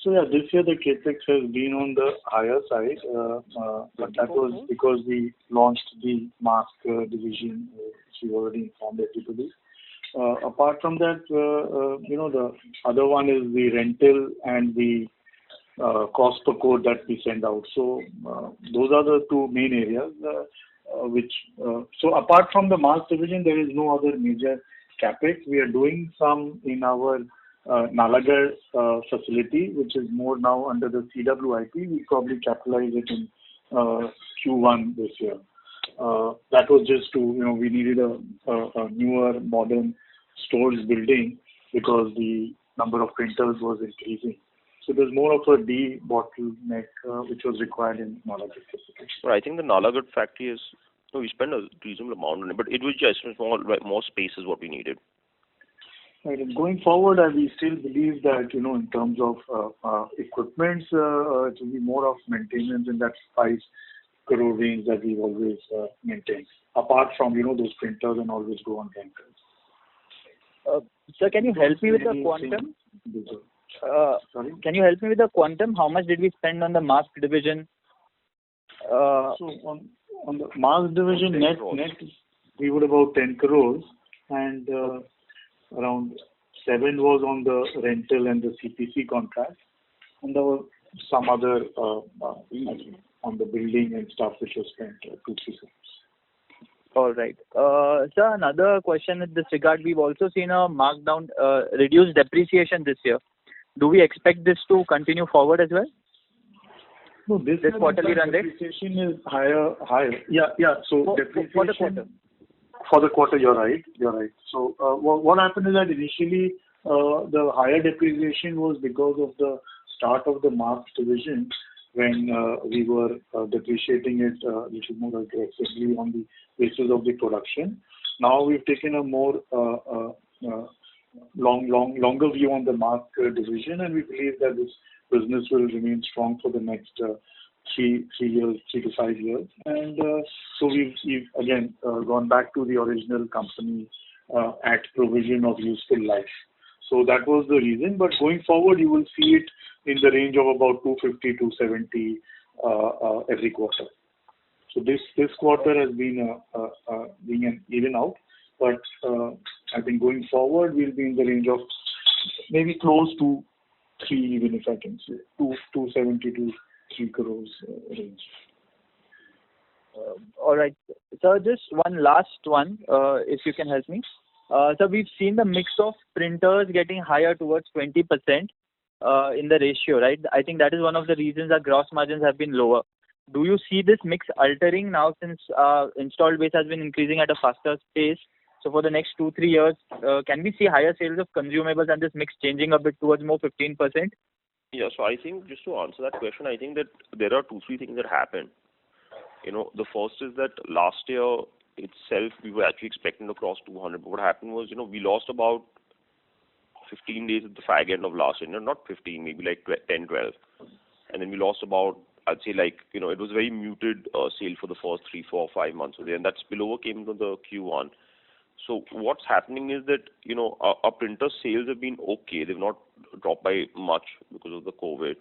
So yeah, this year the capex has been on the higher side, but that was because we launched the mask division, which we already informed everybody. Apart from that, the other one is the rental and the cost per code that we send out. So those are the 2 main areas. So apart from the mask division, there is no other major capex. We are doing some in our Nalagarh facility, which is more now under the CWIP. We probably capitalize it in Q1 this year. That was just to, we needed a newer, modern stores building because the number of printers was increasing. So there's more of a de-bottleneck which was required in Nalagarh facility. Well, I think the Nalagarh factory is, we spent a reasonable amount on it, but it was just more space is what we needed. Right. And going forward, we still believe that, in terms of equipment, it will be more of maintenance in that 5 crore range that we've always maintained. Apart from, those printers and always go on rentals. Sir, can you help me with the quantum? Sorry? Can you help me with the quantum? How much did we spend on the mask division? So on the mask division net, we would about 10 crores and around 7 was on the rental and the CPC contract, and there were some other on the building and stuff which was spent 2-3 crores. All right. Sir, another question in this regard. We've also seen a markdown, reduced depreciation this year. Do we expect this to continue forward as well? No, this quarterly run rate? Depreciation is higher. Yeah. So depreciation for the quarter. For the quarter, you're right. So what happened is that initially the higher depreciation was because of the start of the mask division when we were depreciating it a little more aggressively on the basis of the production. Now we've taken a more longer view on the mask division, and we believe that this business will remain strong for the next 3 to 5 years. And so we've again gone back to the original company Act provision of useful life. So that was the reason. But going forward, you will see it in the range of about 250 to 270 every quarter. So this quarter has been being an even out, but I think going forward we'll be in the range of maybe close to 3, even if I can say 270 to 3 crores range. All right. Sir, just one last one, if you can help me. So we've seen the mix of printers getting higher towards 20% in the ratio, right? I think that is one of the reasons our gross margins have been lower. Do you see this mix altering now since installed base has been increasing at a faster pace? So for the next 2-3 years, can we see higher sales of consumables and this mix changing a bit towards more 15%? Yeah, so I think just to answer that question, I think that there are 2-3 things that happen. The first is that last year itself, we were actually expecting to cross 200. But what happened was, we lost about 15 days at the fag end of last year. Not 15, maybe like 10, 12. And then we lost about, I'd say it was very muted sale for the first 3, 4, 5 months of the year. And that spillover came into the Q1. So what's happening is that, our printer sales have been okay. They've not dropped by much because of the COVID.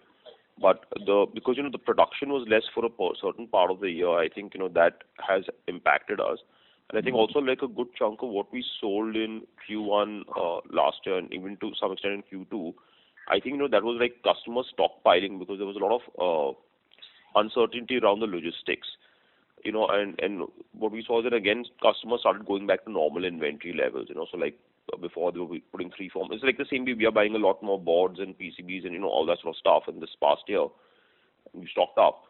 But because the production was less for a certain part of the year, I think that has impacted us. And I think also a good chunk of what we sold in Q1 last year and even to some extent in Q2, I think that was customer stockpiling because there was a lot of uncertainty around the logistics. And what we saw is that again customers started going back to normal inventory levels. So before they were putting 3, 4. It's the same way we are buying a lot more boards and PCBs and all that sort of stuff in this past year. We stocked up,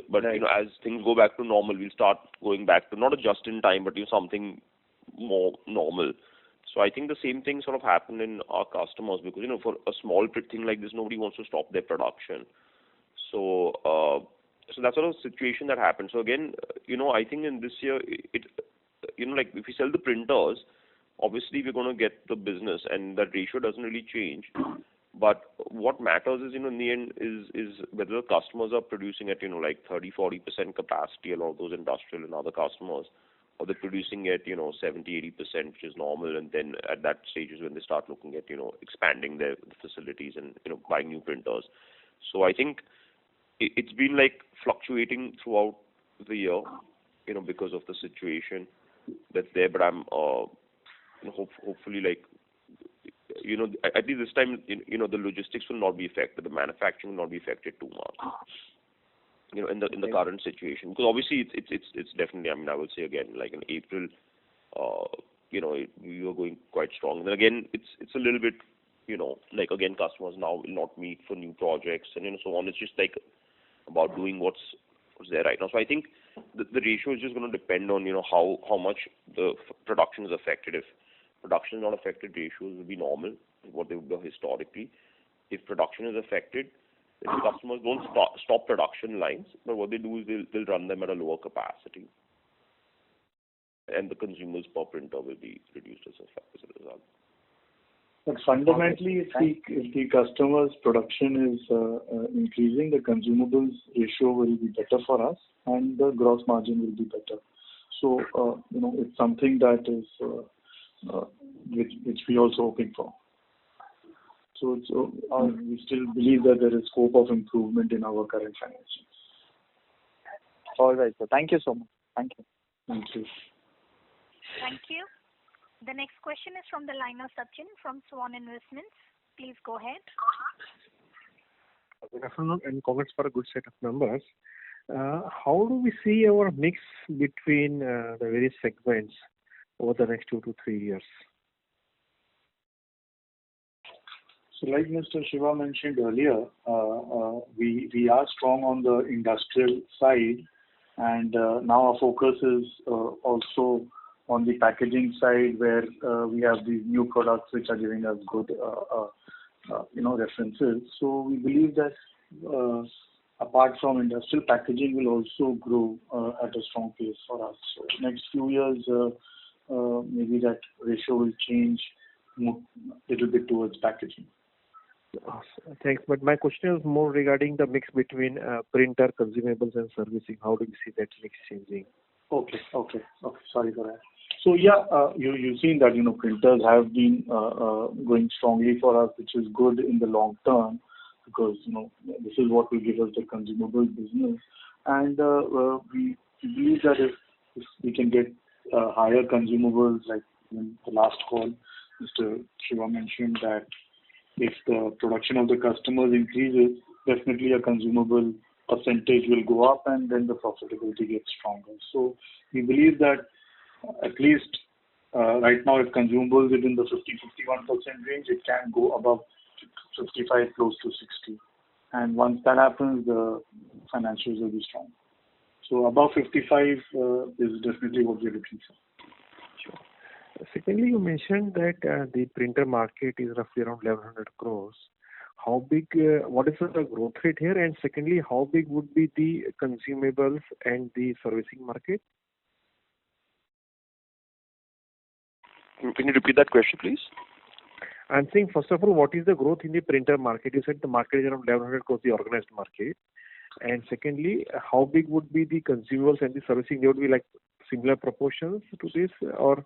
but right. As things go back to normal, we'll start going back to not a just in time, but something more normal. So I think the same thing sort of happened in our customers because for a small thing like this, nobody wants to stop their production. So that's sort of situation that happened. So again, I think in this year, if we sell the printers, obviously we're going to get the business and that ratio doesn't really change. But what matters is, in the end, is whether the customers are producing at, 30-40% capacity, a lot of those industrial and other customers, or they're producing at, 70-80%, which is normal. And then at that stage is when they start looking at, expanding their facilities and, buying new printers. So I think it's been fluctuating throughout the year, because of the situation that's there. But I'm hopefully at least this time the logistics will not be affected, the manufacturing will not be affected too much in the current situation, because obviously it's definitely, I would say again, in April we were going quite strong, and then again it's a little bit like again, customers now will not meet for new projects and so on. It's just like about doing what's there right now. So I think the ratio is just going to depend on how much the production is affected. If production is not affected, ratios will be normal, what they would be historically. If production is affected, then the customers don't stop production lines, but what they do is they'll run them at a lower capacity, and the consumers per printer will be reduced as a result. But fundamentally, if the customer's production is increasing, the consumables ratio will be better for us, and the gross margin will be better. So it's something that is which we also hoping for. So we still believe that there is scope of improvement in our current financials. All right, sir. Thank you so much. Thank you. Thank you. Thank you. The next question is from the line of Sachin from Swan Investments. Please go ahead. Good afternoon and congrats for a good set of numbers. How do we see our mix between the various segments over the next 2 to 3 years? So like Mr. Shiva mentioned earlier, we are strong on the industrial side, and now our focus is also on the packaging side, where we have these new products which are giving us good references. So we believe that apart from industrial, packaging will also grow at a strong pace for us. So next few years, maybe that ratio will change a little bit towards packaging. Thanks. But my question is more regarding the mix between printer, consumables, and servicing. How do you see that mix changing? Okay. Sorry for that. So yeah, you've seen that printers have been going strongly for us, which is good in the long term, because this is what will give us the consumable business, and we believe that if we can get higher consumables, like in the last call, Mr. Shiva mentioned that if the production of the customers increases, definitely a consumable percentage will go up, and then the profitability gets stronger. So we believe that at least right now, if consumables is in the 50-51% range, it can go above 55, close to 60. And once that happens, the financials will be strong. So above 55 is definitely what we're looking for. Sure. Secondly, you mentioned that the printer market is roughly around 1,100 crores. How big, what is the growth rate here? And secondly, how big would be the consumables and the servicing market? Can you repeat that question, please? I'm saying, first of all, what is the growth in the printer market? You said the market is around 1,100 crores, the organized market. And secondly, how big would be the consumables and the servicing? They would be like similar proportions to this, or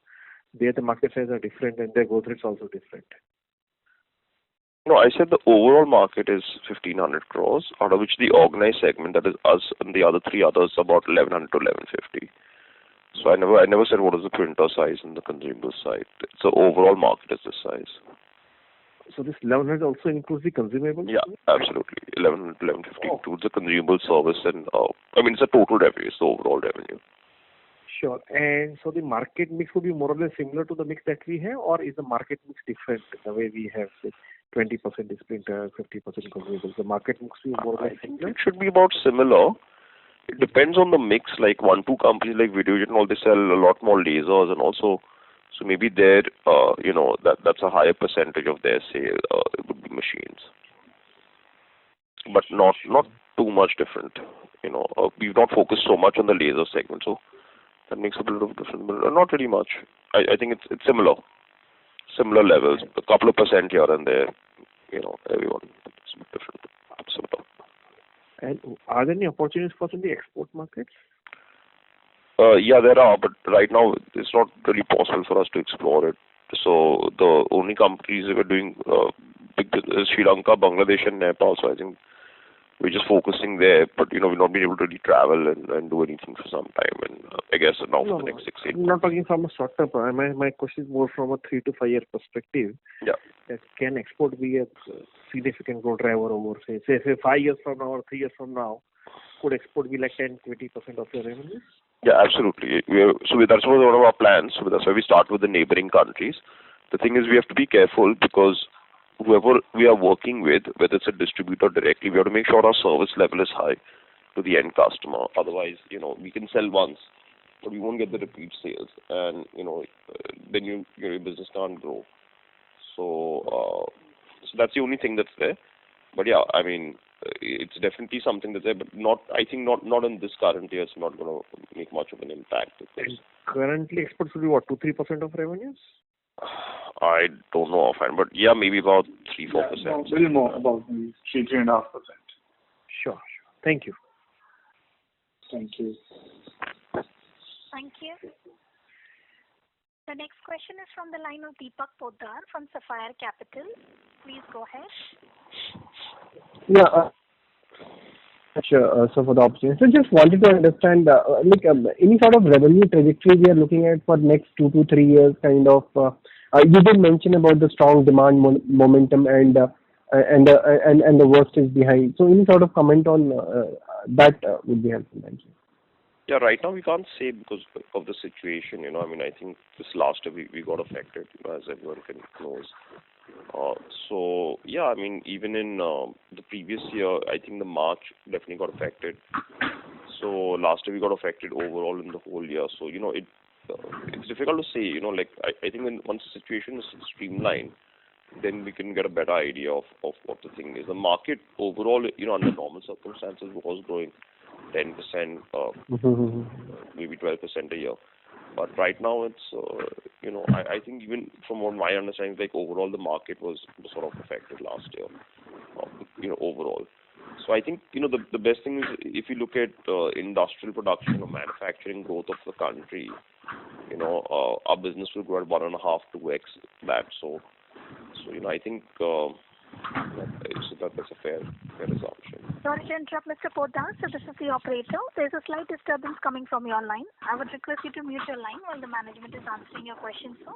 there the market size are different and their growth rates also different? No, I said the overall market is 1,500 crores, out of which the organized segment, that is us and the other three others, about 1,100 to 1,150. So I never said what is the printer size and the consumable side. It's the overall market is this size. So this 1,100 also includes the consumables? Yeah, absolutely. 1,100 to 1,150 includes the consumable service and it's a total revenue, it's the overall revenue. Sure. And so the market mix would be more or less similar to the mix that we have, or is the market mix different the way we have, say, 20% is printer, 50% consumables? The market mix will be more or less similar? It should be about similar. It depends on the mix. Like 1-2 companies like Videojet and all, they sell a lot more lasers, and also, so maybe there, that's a higher percentage of their sale would be machines, but not too much different. We've not focused so much on the laser segment, so that makes a little different, but not really much. I think it's similar levels, a couple of percent here and there. Everyone it's a bit different. Similar. And are there any opportunities for us in the export markets? Yeah, there are, but right now it's not really possible for us to explore it. So the only countries that are doing big is Sri Lanka, Bangladesh, and Nepal. So I think we're just focusing there, but we've not been able to really travel and do anything for some time. And I guess now for the next 6-8 months. I'm not talking from a short term. My question is more from a 3 to 5 year perspective. Yeah. That can export be a significant growth driver over, say 5 years from now or 3 years from now? Could export be like 10-20% of your revenues? Yeah, absolutely. That's one of our plans. So that's why we start with the neighboring countries. The thing is, we have to be careful because whoever we are working with, whether it's a distributor directly, we have to make sure our service level is high to the end customer. Otherwise, we can sell once, but we won't get the repeat sales, and then your business can't grow. So that's the only thing that's there. But yeah, I mean, it's definitely something that's there, but I think not in this current year. It's not going to make much of an impact. And currently, exports will be what, 2-3% of revenues? I don't know offhand, but yeah, maybe about 3-4%. Yeah, a little more, about maybe 3-3.5%. Sure. Thank you. Thank you. Thank you. The next question is from the line of Deepak Poddar from Sapphire Capital. Please go ahead. Yeah. Sure. So for the opportunity, so just wanted to understand, any sort of revenue trajectory we are looking at for next 2 to 3 years, kind of. You did mention about the strong demand momentum and the worst is behind. So any sort of comment on that would be helpful. Thank you. Yeah, right now we can't say because of the situation. I mean, I think this last year we got affected, as everyone knows. So yeah, I mean, even in the previous year, I think the March definitely got affected. So last year we got affected overall in the whole year. So it's difficult to say. I think once the situation is streamlined, then we can get a better idea of what the thing is. The market overall, under normal circumstances, was growing 10%, maybe 12% a year. But right now it's, I think even from what my understanding, like overall the market was sort of affected last year, overall. So I think, the best thing is if you look at industrial production or manufacturing growth of the country, our business will grow at 1.5 to 2x that. So I think that's a fair assumption. Sorry to interrupt, Mr. Poddar. So this is the operator. There's a slight disturbance coming from your line. I would request you to mute your line while the management is answering your questions, sir.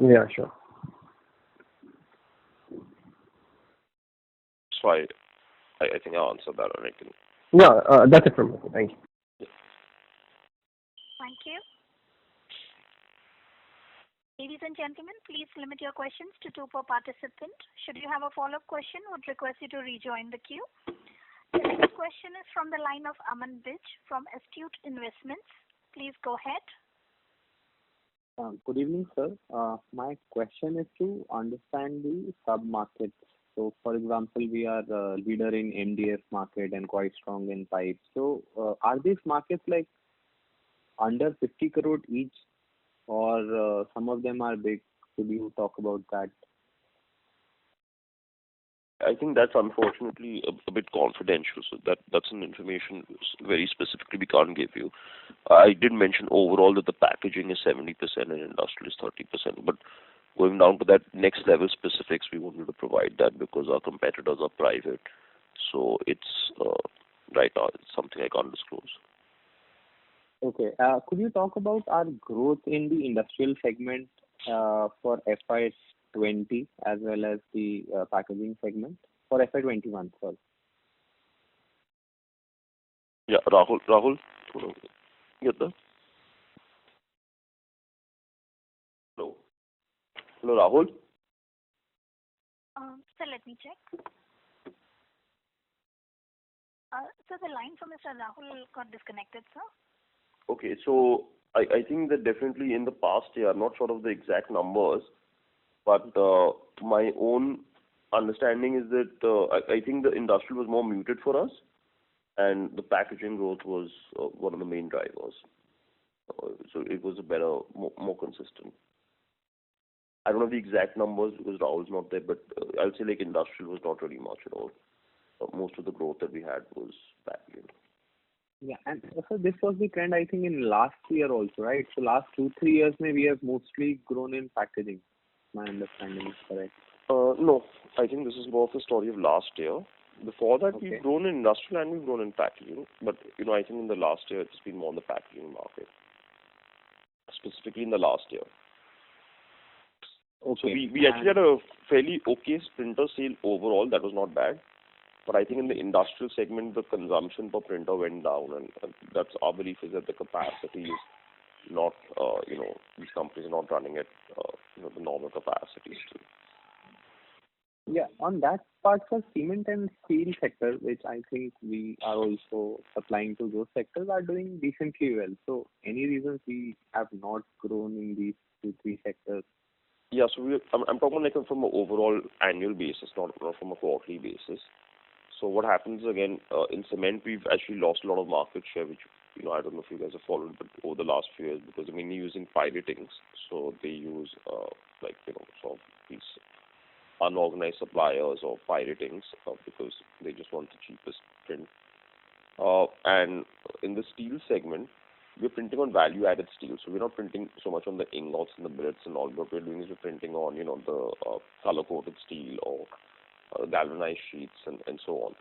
Yeah, sure. So I think I answered that, or I can. Yeah, that's it from me. Thank you. Yeah. Thank you. Ladies and gentlemen, please limit your questions to 2 per participant. Should you have a follow-up question, would request you to rejoin the queue. The next question is from the line of Aman Bij from Astute Investments. Please go ahead. Good evening, sir. My question is to understand the sub-markets. So, for example, we are the leader in MDF market and quite strong in pipes. So, are these markets like under 50 crore each, or some of them are big? Could you talk about that? I think that's unfortunately a bit confidential, so that's an information very specifically we can't give you. I did mention overall that the packaging is 70% and industrial is 30%, but going down to that next level specifics, we won't be able to provide that because our competitors are private. So it's right now it's something I can't disclose. Okay. Could you talk about our growth in the industrial segment for FY20 as well as the packaging segment for FY21? Sorry. Yeah, Rahul, get that? Hello, Rahul. Sir, let me check. So the line from Mr. Rahul got disconnected, sir. Okay, so I think that definitely in the past year, I'm not sure of the exact numbers, but my own understanding is that I think the industrial was more muted for us, and the packaging growth was one of the main drivers. So it was a better, more consistent. I don't know the exact numbers because Rahul's not there, but I'll say like industrial was not really much at all. Most of the growth that we had was packaging. Yeah, and so this was the trend I think in last year also, right? So last 2-3 years, maybe we have mostly grown in packaging. My understanding is correct. No, I think this is more of the story of last year. Before that, we've grown in industrial and we've grown in packaging. But I think in the last year, it's been more in the packaging market, specifically in the last year. Okay. So we actually had a fairly okay printer sale overall. That was not bad. But I think in the industrial segment, the consumption per printer went down, and that's our belief is that the capacity is not, these companies are not running at, the normal capacity still. Yeah, on that part for cement and steel sector, which I think we are also supplying to those sectors, are doing decently well. So any reasons we have not grown in these two, three sectors? Yeah, so I'm talking like from an overall annual basis, not from a quarterly basis. So what happens again in cement, we've actually lost a lot of market share, which I don't know if you guys have followed, but over the last few years, because they're mainly using piratings, so they use sort of these unorganized suppliers or piratings because they just want the cheapest print. And in the steel segment, we're printing on value-added steel, so we're not printing so much on the ingots and the billets and all. What we're doing is we're printing on the color-coated steel or galvanized sheets and so on,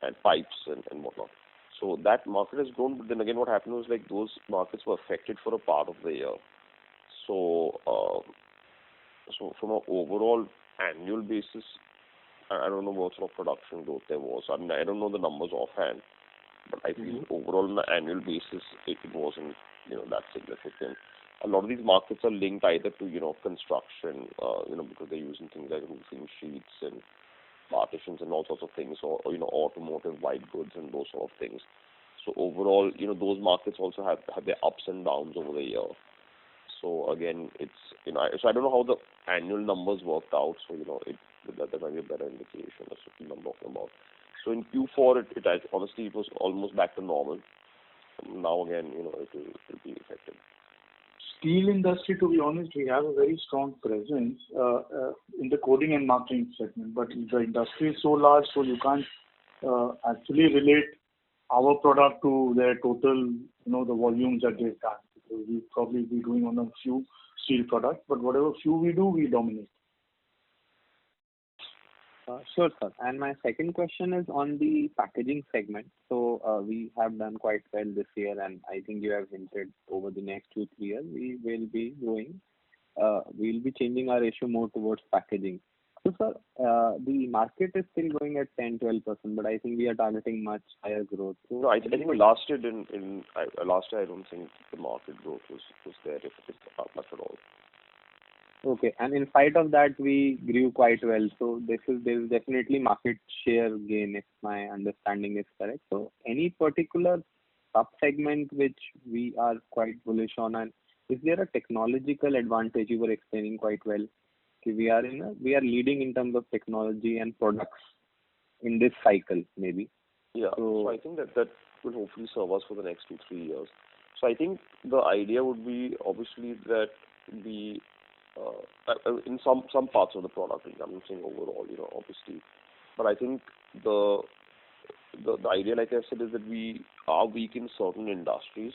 and pipes and whatnot. So that market has grown, but then again what happened was like those markets were affected for a part of the year. So from an overall annual basis, I don't know what sort of production growth there was. I mean, I don't know the numbers offhand, but I feel overall on an annual basis it wasn't that significant. A lot of these markets are linked either to construction, because they're using things like roofing sheets and partitions and all sorts of things, or automotive white goods and those sort of things. So overall, those markets also have their ups and downs over the year. So again, it's so I don't know how the annual numbers worked out. So that might be a better indication as to what I'm talking about. So in Q4, honestly it was almost back to normal. Now again, it will be affected. Steel industry, to be honest, we have a very strong presence in the coding and marking segment, but the industry is so large, so you can't actually relate our product to their total, the volumes that they've done. Because we'll probably be doing on a few steel products, but whatever few we do, we dominate. Sure, sir. And my second question is on the packaging segment. So we have done quite well this year, and I think you have hinted over the next 2-3 years we will be growing. We will be changing our ratio more towards packaging. So, sir, the market is still growing at 10-12%, but I think we are targeting much higher growth. So no, I think last year I don't think the market growth was there if much at all. Okay, and in spite of that, we grew quite well. So there is definitely market share gain, if my understanding is correct. So any particular sub-segment which we are quite bullish on, and is there a technological advantage? You were explaining quite well. We are leading in terms of technology and products in this cycle, maybe. Yeah. So I think that will hopefully serve us for the next 2-3 years. So I think the idea would be obviously that in some parts of the product, I'm not saying overall, obviously, but I think the idea, like I said, is that we are weak in certain industries.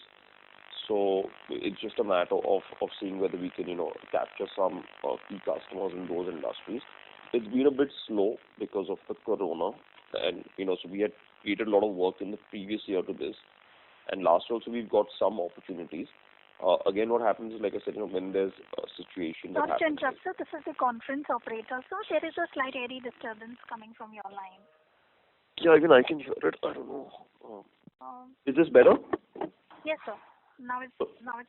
So it's just a matter of seeing whether we can, capture some key customers in those industries. It's been a bit slow because of the corona, and so we had created a lot of work in the previous year to this, and last also we've got some opportunities. Again, what happens is, like I said, when there's a situation that happens. Sorry to interrupt, sir. This is the conference operator, so there is a slight airy disturbance coming from your line. Yeah, even I can hear it. I don't know. Is this better? Yes, sir. Now it's.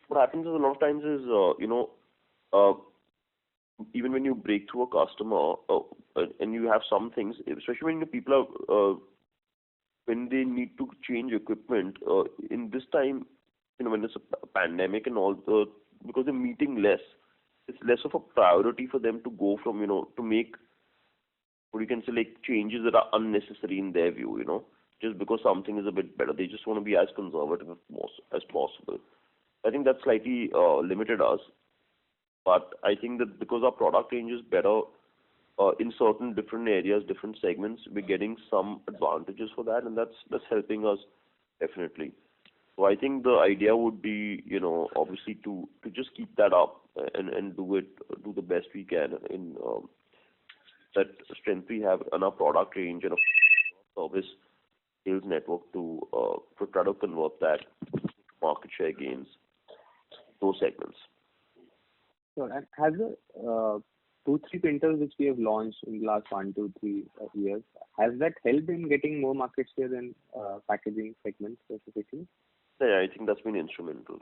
What happens is a lot of times is even when you break through a customer and you have some things, especially when people are when they need to change equipment in this time. When there's a pandemic and all, because they're meeting less, it's less of a priority for them to go from, to make, what you can say, like changes that are unnecessary in their view, just because something is a bit better. They just want to be as conservative as possible. I think that slightly limited us, but I think that because our product range is better in certain different areas, different segments, we're getting some advantages for that, and that's helping us definitely. So I think the idea would be, obviously to just keep that up and do the best we can in that strength we have in our product range and a service sales network to try to convert that market share gains, those segments. Sure. And has the 2-3 printers which we have launched in the last 1-3 years, has that helped in getting more market share in packaging segments specifically? Yeah, I think that's been instrumental.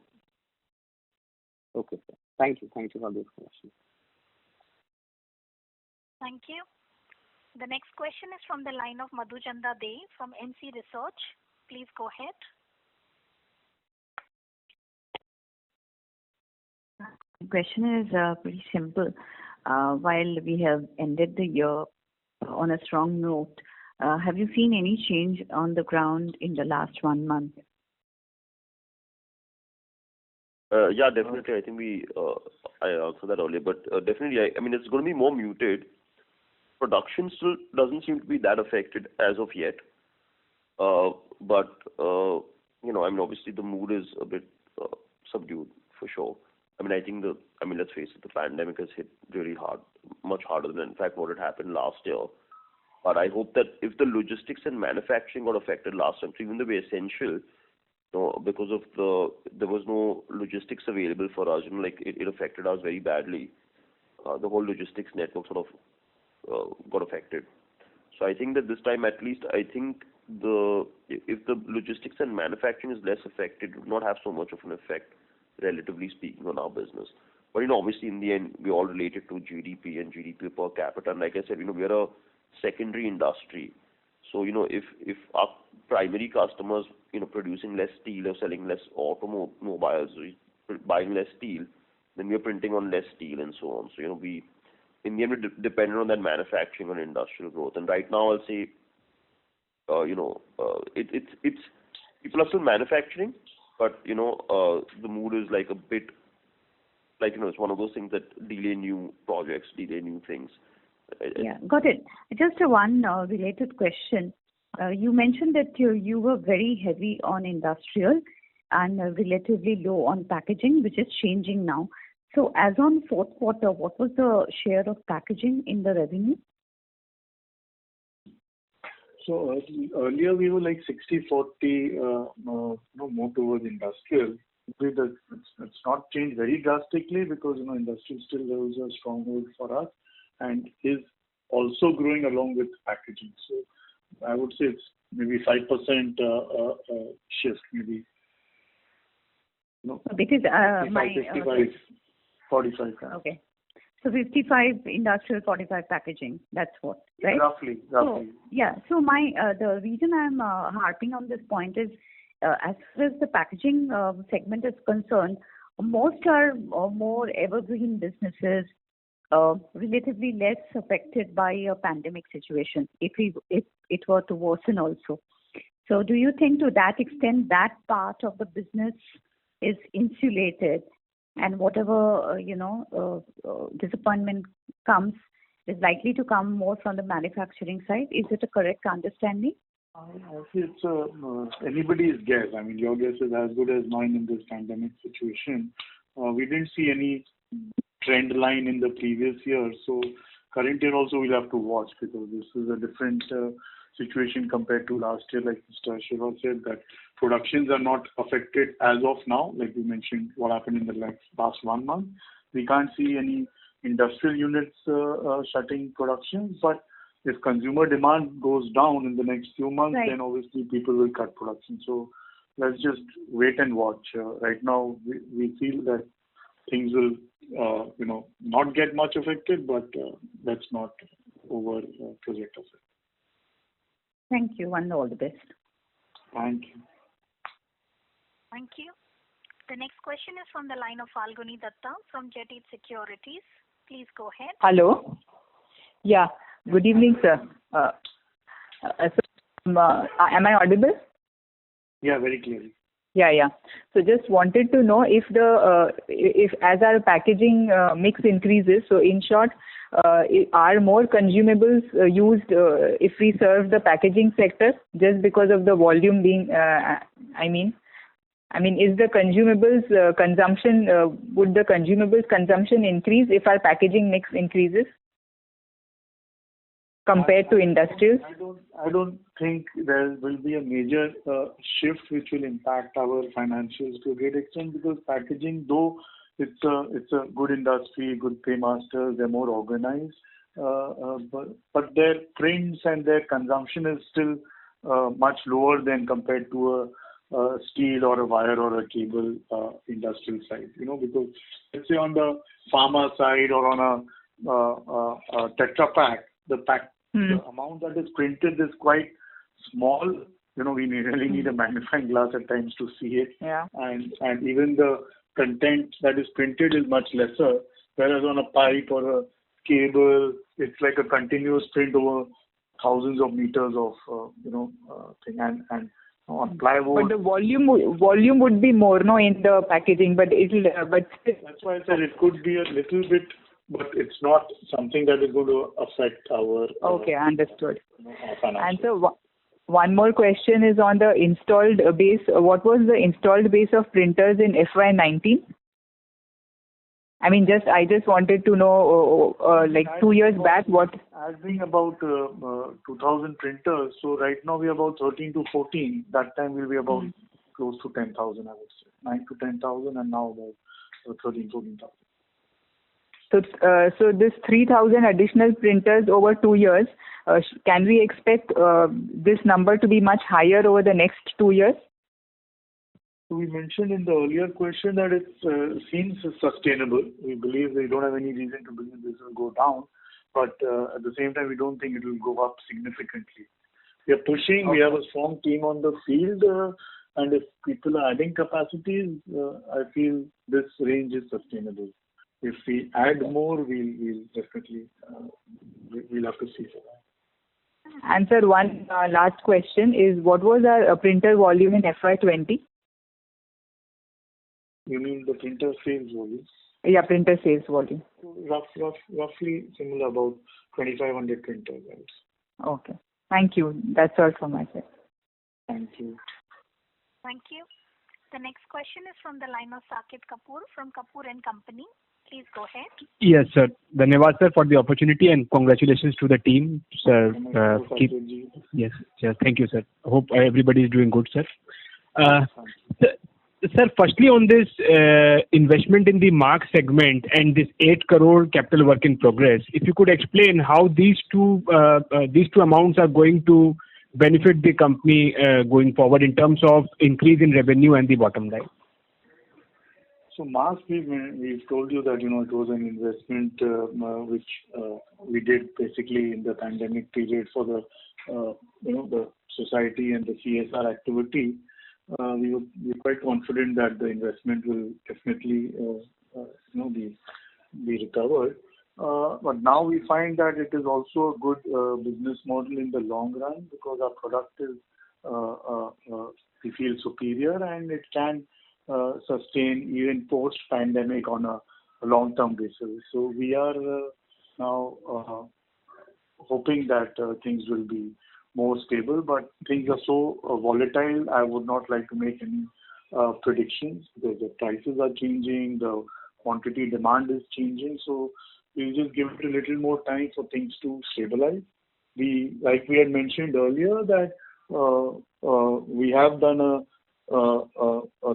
Okay, sir. Thank you. Thank you for the explanation. Thank you. The next question is from the line of Madhuchanda Dey from MC Research. Please go ahead. The question is pretty simple. While we have ended the year on a strong note, have you seen any change on the ground in the last 1 month? Yeah, definitely. I think I answered that earlier, but definitely, I mean, it's going to be more muted. Production still doesn't seem to be that affected as of yet. But you know, I mean, obviously the mood is a bit subdued for sure. I mean, let's face it, the pandemic has hit really hard, much harder than in fact what had happened last year. But I hope that if the logistics and manufacturing got affected last time, so even though we're essential, because of there was no logistics available for us, like it affected us very badly. The whole logistics network sort of got affected. So I think that this time at least, I think if the logistics and manufacturing is less affected, it would not have so much of an effect, relatively speaking, on our business. But obviously in the end, we all relate it to GDP and GDP per capita. And like I said, we are a secondary industry. So if our primary customers producing less steel or selling less automobiles, buying less steel, then we are printing on less steel and so on. So we in the end we're dependent on that manufacturing and industrial growth. And right now I'll say it's people are still manufacturing, but the mood is like a bit like it's one of those things that delay new projects, delay new things. Yeah, got it. Just one related question. You mentioned that you were very heavy on industrial and relatively low on packaging, which is changing now. So as on fourth quarter, what was the share of packaging in the revenue? So earlier we were like 60-40, more towards industrial. It's not changed very drastically because industrial still holds a stronghold for us and is also growing along with packaging. So I would say it's maybe 5% shift, maybe. Because 55, 45. Okay. So 55 industrial, 45 packaging. That's what, right? Roughly. So, yeah. So the reason I'm harping on this point is, as far as the packaging segment is concerned, most are more evergreen businesses, relatively less affected by a pandemic situation, if it were to worsen also. So do you think to that extent that part of the business is insulated, and whatever disappointment comes is likely to come more from the manufacturing side? Is it a correct understanding? It's anybody's guess. I mean, your guess is as good as mine in this pandemic situation. We didn't see any trend line in the previous year, so current year also we'll have to watch, because this is a different situation compared to last year. Like Mr. Shiva said, that productions are not affected as of now. Like we mentioned, what happened in the last 1 month. We can't see any industrial units shutting productions, but if consumer demand goes down in the next few months, then obviously people will cut production. So let's just wait and watch. Right now, we feel that things will, not get much affected, but let's not over project us. Thank you, and all the best. Thank you. Thank you. The next question is from the line of Falguni Datta from Jet Securities. Please go ahead. Hello. Yeah. Good evening, sir. Am I audible? Yeah, very clearly. Yeah. So just wanted to know if as our packaging mix increases, so in short, are more consumables used if we serve the packaging sector, just because of the volume being, I mean, is the consumables consumption, would the consumables consumption increase if our packaging mix increases compared to industrials? I don't think there will be a major shift which will impact our financials to a great extent, because packaging, though it's a good industry, good paymasters, they're more organized, but their prints and their consumption is still much lower than compared to a steel or a wire or a cable industrial side. Because let's say on the pharma side or on a Tetra Pak, the the amount that is printed is quite small. We really need a magnifying glass at times to see it. Yeah. And even the content that is printed is much lesser, whereas on a pipe or a cable, it's like a continuous print over thousands of meters of thing. And on plywood. But the volume would be more, no, in the packaging, but that's why I said it could be a little bit, but it's not something that is going to affect our. Okay, understood. Our and so one more question is on the installed base. What was the installed base of printers in FY19? I just wanted to know, like 2 years back, what? As being about 2,000 printers, so right now we are about 13 to 14. That time we'll be about close to 10,000, I would say. 9 to 10,000, and now about 13, 14,000. So this 3,000 additional printers over 2 years, can we expect this number to be much higher over the next 2 years? So we mentioned in the earlier question that it seems sustainable. We believe we don't have any reason to believe this will go down, but at the same time, we don't think it will go up significantly. We are pushing. We have a strong team on the field, and if people are adding capacities, I feel this range is sustainable. If we add more, we'll definitely we'll have to see for that. And sir, one last question is, what was our printer volume in FY20? You mean the printer sales volume? Yeah, printer sales volume. Roughly similar, about 2,500 printers. Okay. Thank you. That's all from my side. Thank you. Thank you. The next question is from the line of Saket Kapoor from Kapoor and Company. Please go ahead. Yes, sir. Dhanyawad, sir, for the opportunity, and congratulations to the team, sir. Yes, thank you, sir. Hope everybody is doing good, sir. Sir, firstly on this investment in the mark segment and this 8 crore capital work in progress, if you could explain how these two amounts are going to benefit the company going forward in terms of increase in revenue and the bottom line. So mask, we've told you that it was an investment which we did basically in the pandemic period for the the society and the CSR activity. We were quite confident that the investment will definitely be recovered. But now we find that it is also a good business model in the long run, because our product is we feel superior, and it can sustain even post-pandemic on a long-term basis. So we are now hoping that things will be more stable, but things are so volatile. I would not like to make any predictions, because the prices are changing, the quantity demand is changing. So we'll just give it a little more time for things to stabilize. Like we had mentioned earlier, that we have done a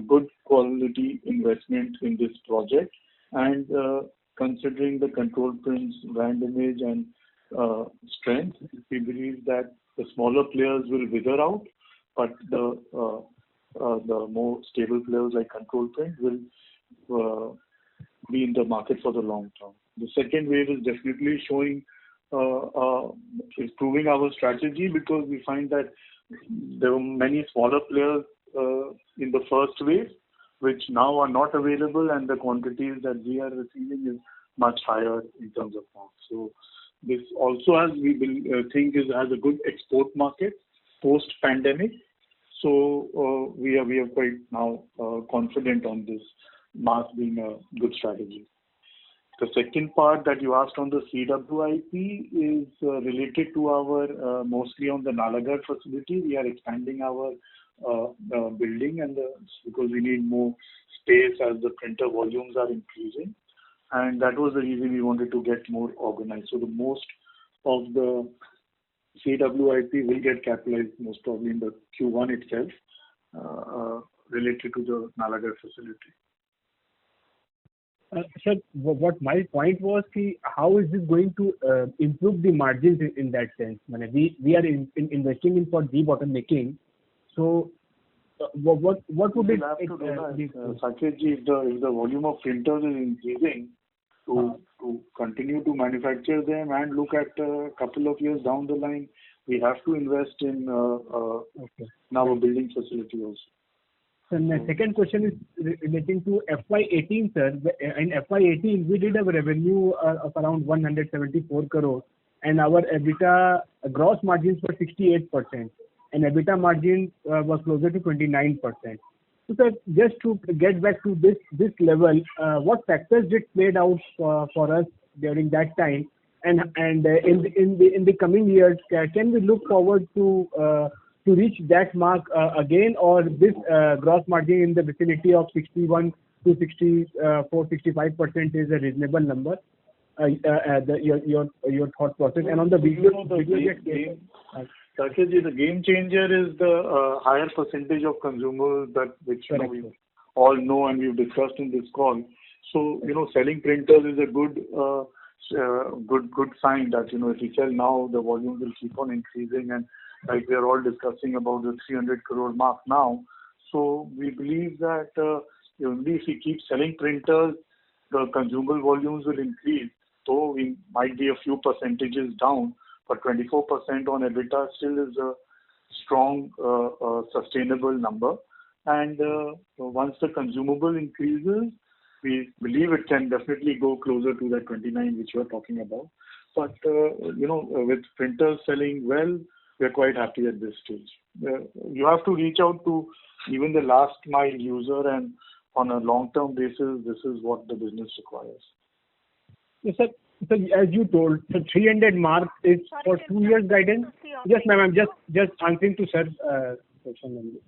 good quality investment in this project, and considering the Control Print's brand image and strength, we believe that the smaller players will wither out, but the more stable players like Control Print will be in the market for the long term. The second wave is definitely showing is proving our strategy, because we find that there were many smaller players in the first wave, which now are not available, and the quantities that we are receiving is much higher in terms of marks. So this also, as we think, has a good export market post pandemic. So we are quite now confident on this mask being a good strategy. The second part that you asked on the CWIP is related to our mostly on the Nalagarh facility. We are expanding our building, and because we need more space as the printer volumes are increasing, and that was the reason we wanted to get more organized. So the most of the CWIP will get capitalized most probably in the Q1 itself, related to the Nalagarh facility. Sir, what my point was, how is this going to improve the margins in that sense? We are investing in for debottlenecking. So what would it? Saketji, if the volume of printers is increasing to to continue to manufacture them and look at a couple of years down the line, we have to invest in our building facility also. So my second question is relating to FY18, sir. In FY18, we did have a revenue of around 174 crore, and our EBITDA gross margins were 68%, and EBITDA margin was closer to 29%. So, sir, just to get back to this level, what factors did played out for us during that time, and in the coming years, can we look forward to reach that mark again, or this gross margin in the vicinity of 61 to 65% is a reasonable number? Your thought process, and on the video Saket, the game changer is the higher percentage of consumers which we all know and we've discussed in this call. So selling printers is a good sign that if we sell now, the volume will keep on increasing, and like we are all discussing about the 300 crore mark now. So we believe that only if we keep selling printers, the consumable volumes will increase. So we might be a few percentages down, but 24% on EBITDA still is a strong, sustainable number. And once the consumable increases, we believe it can definitely go closer to that 29 which you are talking about. But with printers selling well, we are quite happy at this stage. You have to reach out to even the last mile user, and on a long-term basis, this is what the business requires. Yes, sir. So as you told, the 300 mark is for 2 years guidance. Yes, ma'am. I'm just answering to sir's question only.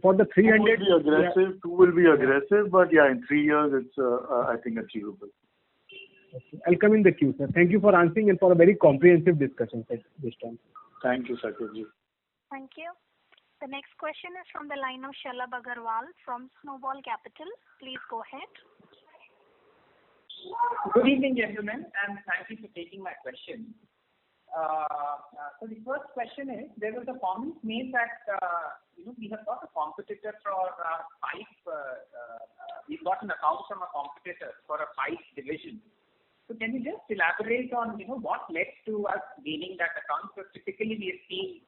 For the 300, two will be aggressive, but yeah, in 3 years it's I think achievable. Okay. I'll come in the queue, sir. Thank you for answering and for a very comprehensive discussion this time. Thank you, Saketji. Thank you. The next question is from the line of Shalabh Agarwal from Snowball Capital. Please go ahead. Good evening, gentlemen, and thank you for taking my question. So the first question is, there was a comment made that we have got a competitor for pipe. We've got an account from a competitor for a pipe division. So can you just elaborate on what led to us gaining that account? Because typically we have seen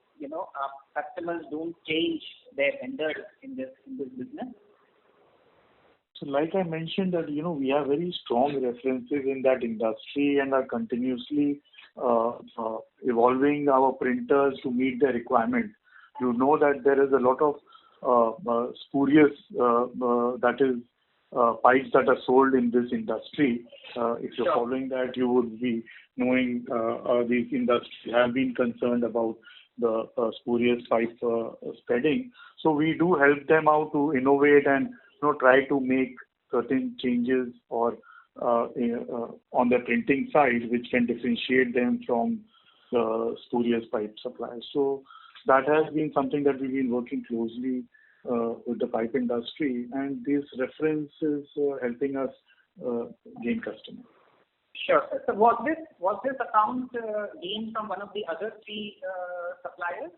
customers don't change their vendors in this business. So like I mentioned that, we have very strong references in that industry and are continuously evolving our printers to meet the requirement. You know that there is a lot of spurious pipes that are sold in this industry. If you're following that, you would be knowing these industries have been concerned about the spurious pipe spreading. So we do help them out to innovate and try to make certain changes or on the printing side, which can differentiate them from the spurious pipe suppliers. So that has been something that we've been working closely with the pipe industry, and this reference is helping us gain customers. Sure. So was this account gained from one of the other three suppliers?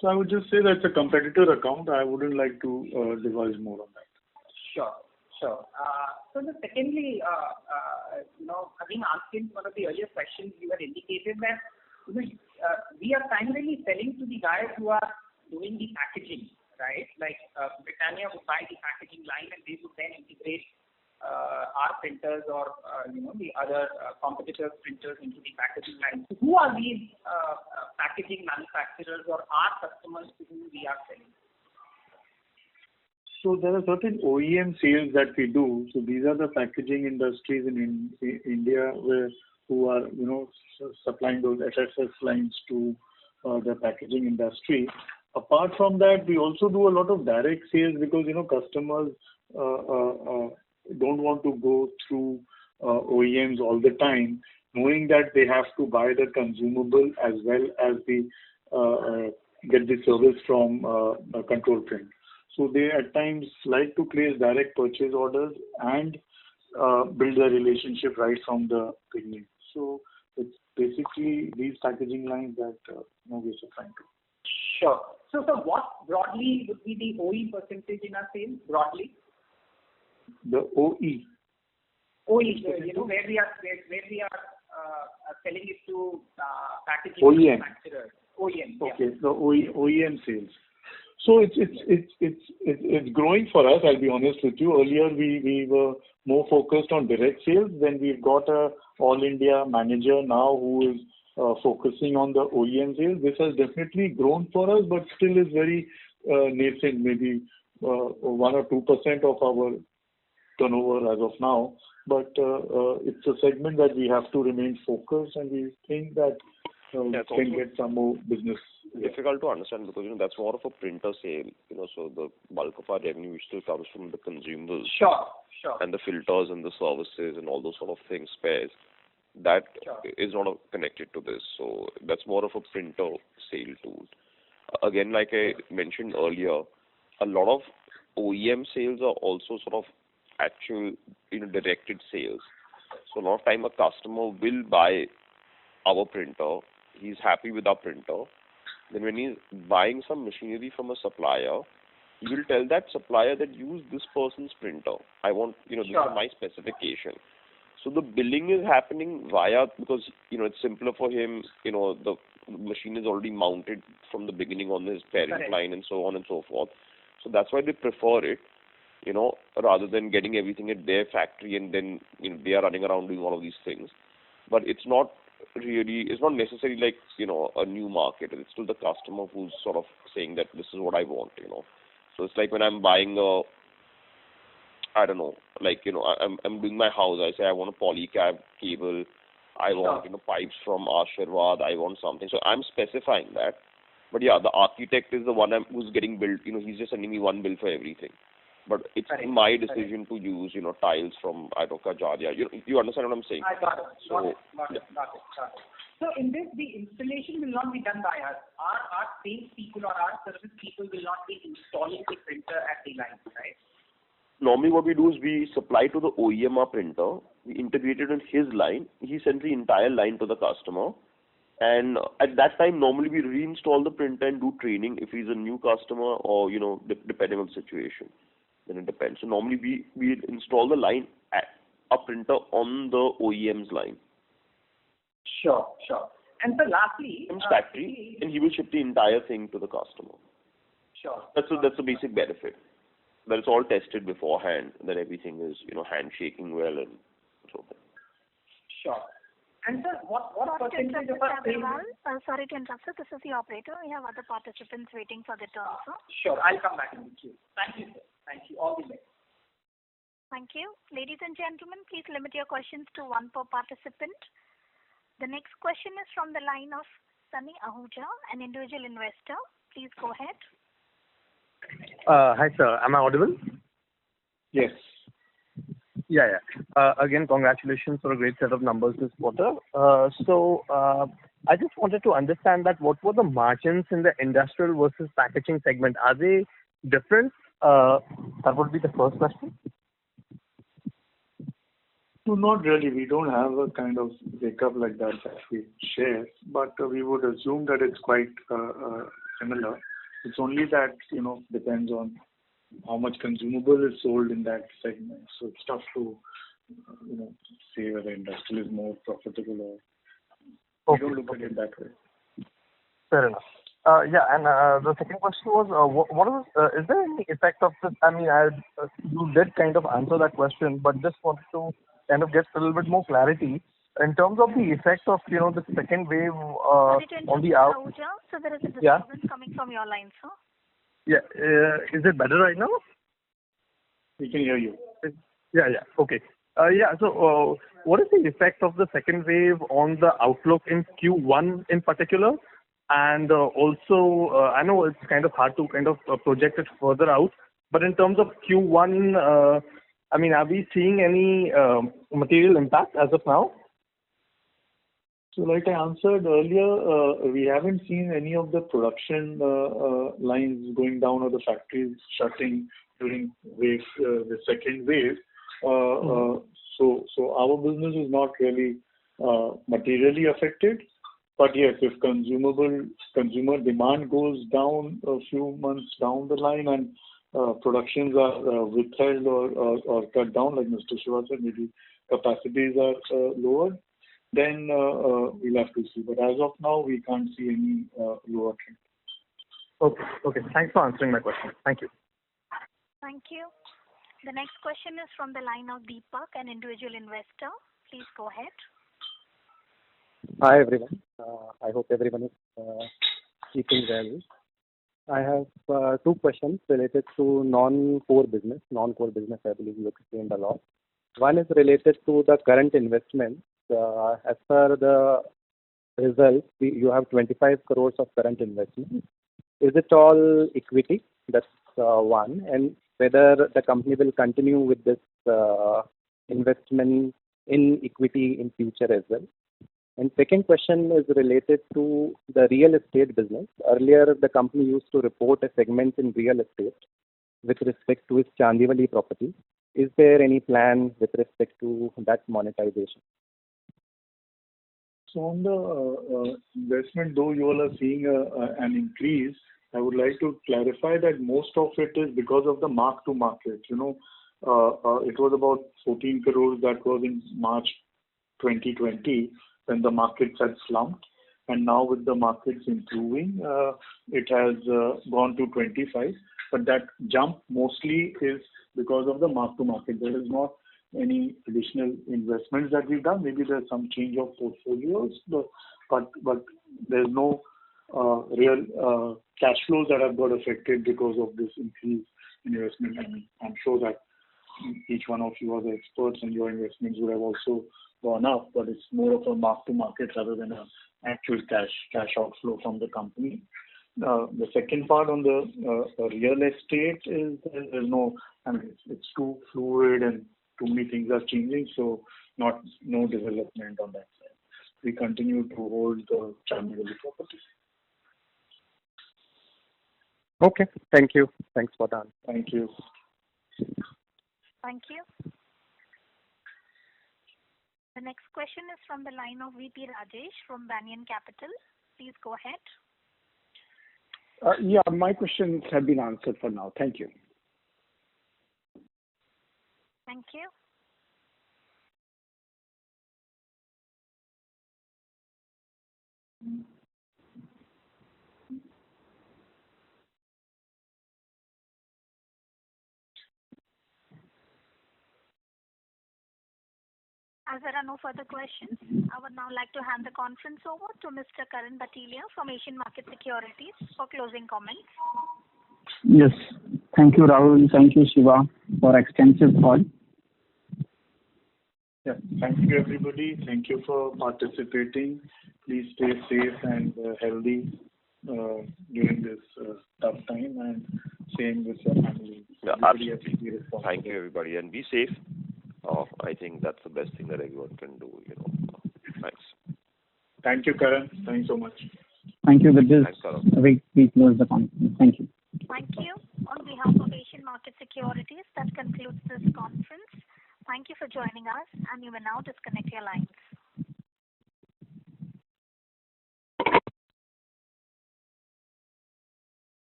So I would just say that's a competitor account. I wouldn't like to divulge more on that. Sure. So secondly, having answered one of the earlier questions, you had indicated that we are primarily selling to the guys who are doing the packaging, right? Like Britannia would buy the packaging line and they would then integrate our printers or the other competitors' printers into the packaging line. So who are these packaging manufacturers or our customers to whom we are selling? So there are certain OEM sales that we do. So these are the packaging industries in India who are supplying those FFS lines to the packaging industry. Apart from that, we also do a lot of direct sales because customers don't want to go through OEMs all the time, knowing that they have to buy the consumable as well as get the service from Control Print. So they at times like to place direct purchase orders and build a relationship right from the beginning. So it's basically these packaging lines that we're supplying to. Sure. So what broadly would be the OE percentage in our sales, broadly? The OE? OE, where we are selling it to packaging OEM. manufacturers. OEM. Okay, the OEM sales. So it's growing for us. I'll be honest with you. Earlier we were more focused on direct sales. Then we've got a all India manager now who is focusing on the OEM sales. This has definitely grown for us, but still is very nascent. Maybe 1 or 2% of our turnover as of now. But it's a segment that we have to remain focused, and we think that we can get some more business. Difficult to understand because that's more of a printer sale. So the bulk of our revenue still comes from the consumables. Sure. And the filters and the services and all those sort of things, spares. That is not connected to this. So that's more of a printer sale tool. Again, like I mentioned earlier, a lot of OEM sales are also sort of actual, directed sales. So a lot of time a customer will buy our printer. He's happy with our printer. Then when he's buying some machinery from a supplier, he will tell that supplier that use this person's printer. I want, this is my specification. So the billing is happening because, it's simpler for him, the machine is already mounted from the beginning on his parent line and so on and so forth. So that's why they prefer it, rather than getting everything at their factory and then, they are running around doing all of these things. But it's not necessarily like, a new market. It's still the customer who's sort of saying that this is what I want, So it's like when I'm buying I'm doing my house, I say I want a polycab cable, I want, pipes from Ashirwad, I want something. So I'm specifying that. But yeah, the architect is the one who's getting billed, he's just sending me one bill for everything. But it's my decision to use, tiles from Kajaria. You understand what I'm saying? I got it. Got it. So in this, the installation will not be done by us. Our sales people or our service people will not be installing the printer at the line, right? Normally what we do is we supply to the OEM our printer, we integrate it in his line, he sends the entire line to the customer, and at that time normally we reinstall the printer and do training if he's a new customer or, depending on the situation. Then it depends. So normally we install the line at a printer on the OEM's line. Sure. And so lastly, from factory, and he will ship the entire thing to the customer. Sure. That's the basic benefit. That it's all tested beforehand, that everything is, handshaking well and so on. Sure. And sir, what percentage of our sales? Sorry to interrupt, sir. This is the operator. We have other participants waiting for their turn, sir. Sure, I'll come back in the queue. Thank you, sir. Thank you. All the best. Thank you. Ladies and gentlemen, please limit your questions to one per participant. The next question is from the line of Sunny Ahuja, an individual investor. Please go ahead. Hi, sir. Am I audible? Yes. Yeah. Again, congratulations for a great set of numbers this quarter. So I just wanted to understand that what were the margins in the industrial versus packaging segment? Are they different? That would be the first question. No, not really. We don't have a kind of breakup like that we share, but we would assume that it's quite similar. It's only that, depends on how much consumable is sold in that segment. So it's tough to, say whether industrial is more profitable or we don't look at it that way. Fair enough. And the second question was, is there any effect of this? I mean, you did kind of answer that question, but just wanted to kind of get a little bit more clarity in terms of the effect of, the second wave on the out. So there is a disturbance coming from your line, sir. Yeah. Is it better right now? We can hear you. Yeah. Okay. So what is the effect of the second wave on the outlook in Q1 in particular? And also, I know it's kind of hard to kind of project it further out, but in terms of Q1, are we seeing any material impact as of now? So like I answered earlier, we haven't seen any of the production lines going down or the factories shutting during the second wave. So our business is not really materially affected. But yes, if consumer demand goes down a few months down the line and productions are withheld or cut down, like Mr. Shiva said, maybe capacities are lowered, then we'll have to see. But as of now, we can't see any lower trend. Okay. Thanks for answering my question. Thank you. Thank you. The next question is from the line of Deepak, an individual investor. Please go ahead. Hi, everyone. I hope everyone is keeping well. I have two questions related to non-core business. Non-core business, I believe you explained a lot. One is related to the current investments. As per the results, you have 25 crores of current investments. Is it all equity? That's one. And whether the company will continue with this investment in equity in future as well. And second question is related to the real estate business. Earlier, the company used to report a segment in real estate with respect to its Chandivali property. Is there any plan with respect to that monetization? So on the investment, though you all are seeing an increase, I would like to clarify that most of it is because of the mark to market. It was about 14 crores that was in March 2020 when the markets had slumped, and now with the markets improving, it has gone to 25. But that jump mostly is because of the mark to market. There is not any additional investments that we've done. Maybe there's some change of portfolios, but there's no real cash flows that have got affected because of this increase in investment. And I'm sure that each one of you are the experts and your investments would have also gone up, but it's more of a mark to market rather than an actual cash outflow from the company. The second part on the real estate is there's no, it's too fluid and too many things are changing, so no development on that side. We continue to hold the Chandivali property. Okay, thank you. Thanks for that. Thank you. Thank you. The next question is from the line of VP Rajesh from Banyan Capital. Please go ahead. Yeah, my questions have been answered for now. Thank you. Thank you. As there are no further questions, I would now like to hand the conference over to Mr. Karan Bhatelia from Asian Market Securities for closing comments. Yes. Thank you, Rahul. Thank you, Shiva, for extensive call. Yeah. Thank you, everybody. Thank you for participating. Please stay safe and healthy during this tough time, and same with your family. Yeah, absolutely. Thank you, everybody, and be safe. I think that's the best thing that everyone can do. Thanks. Thank you, Karan. Thanks so much. Thank you. With this, Thanks, we close the conference. Thank you. Thank you. On behalf of Asian Market Securities, that concludes this conference. Thank you for joining us, and you may now disconnect your lines.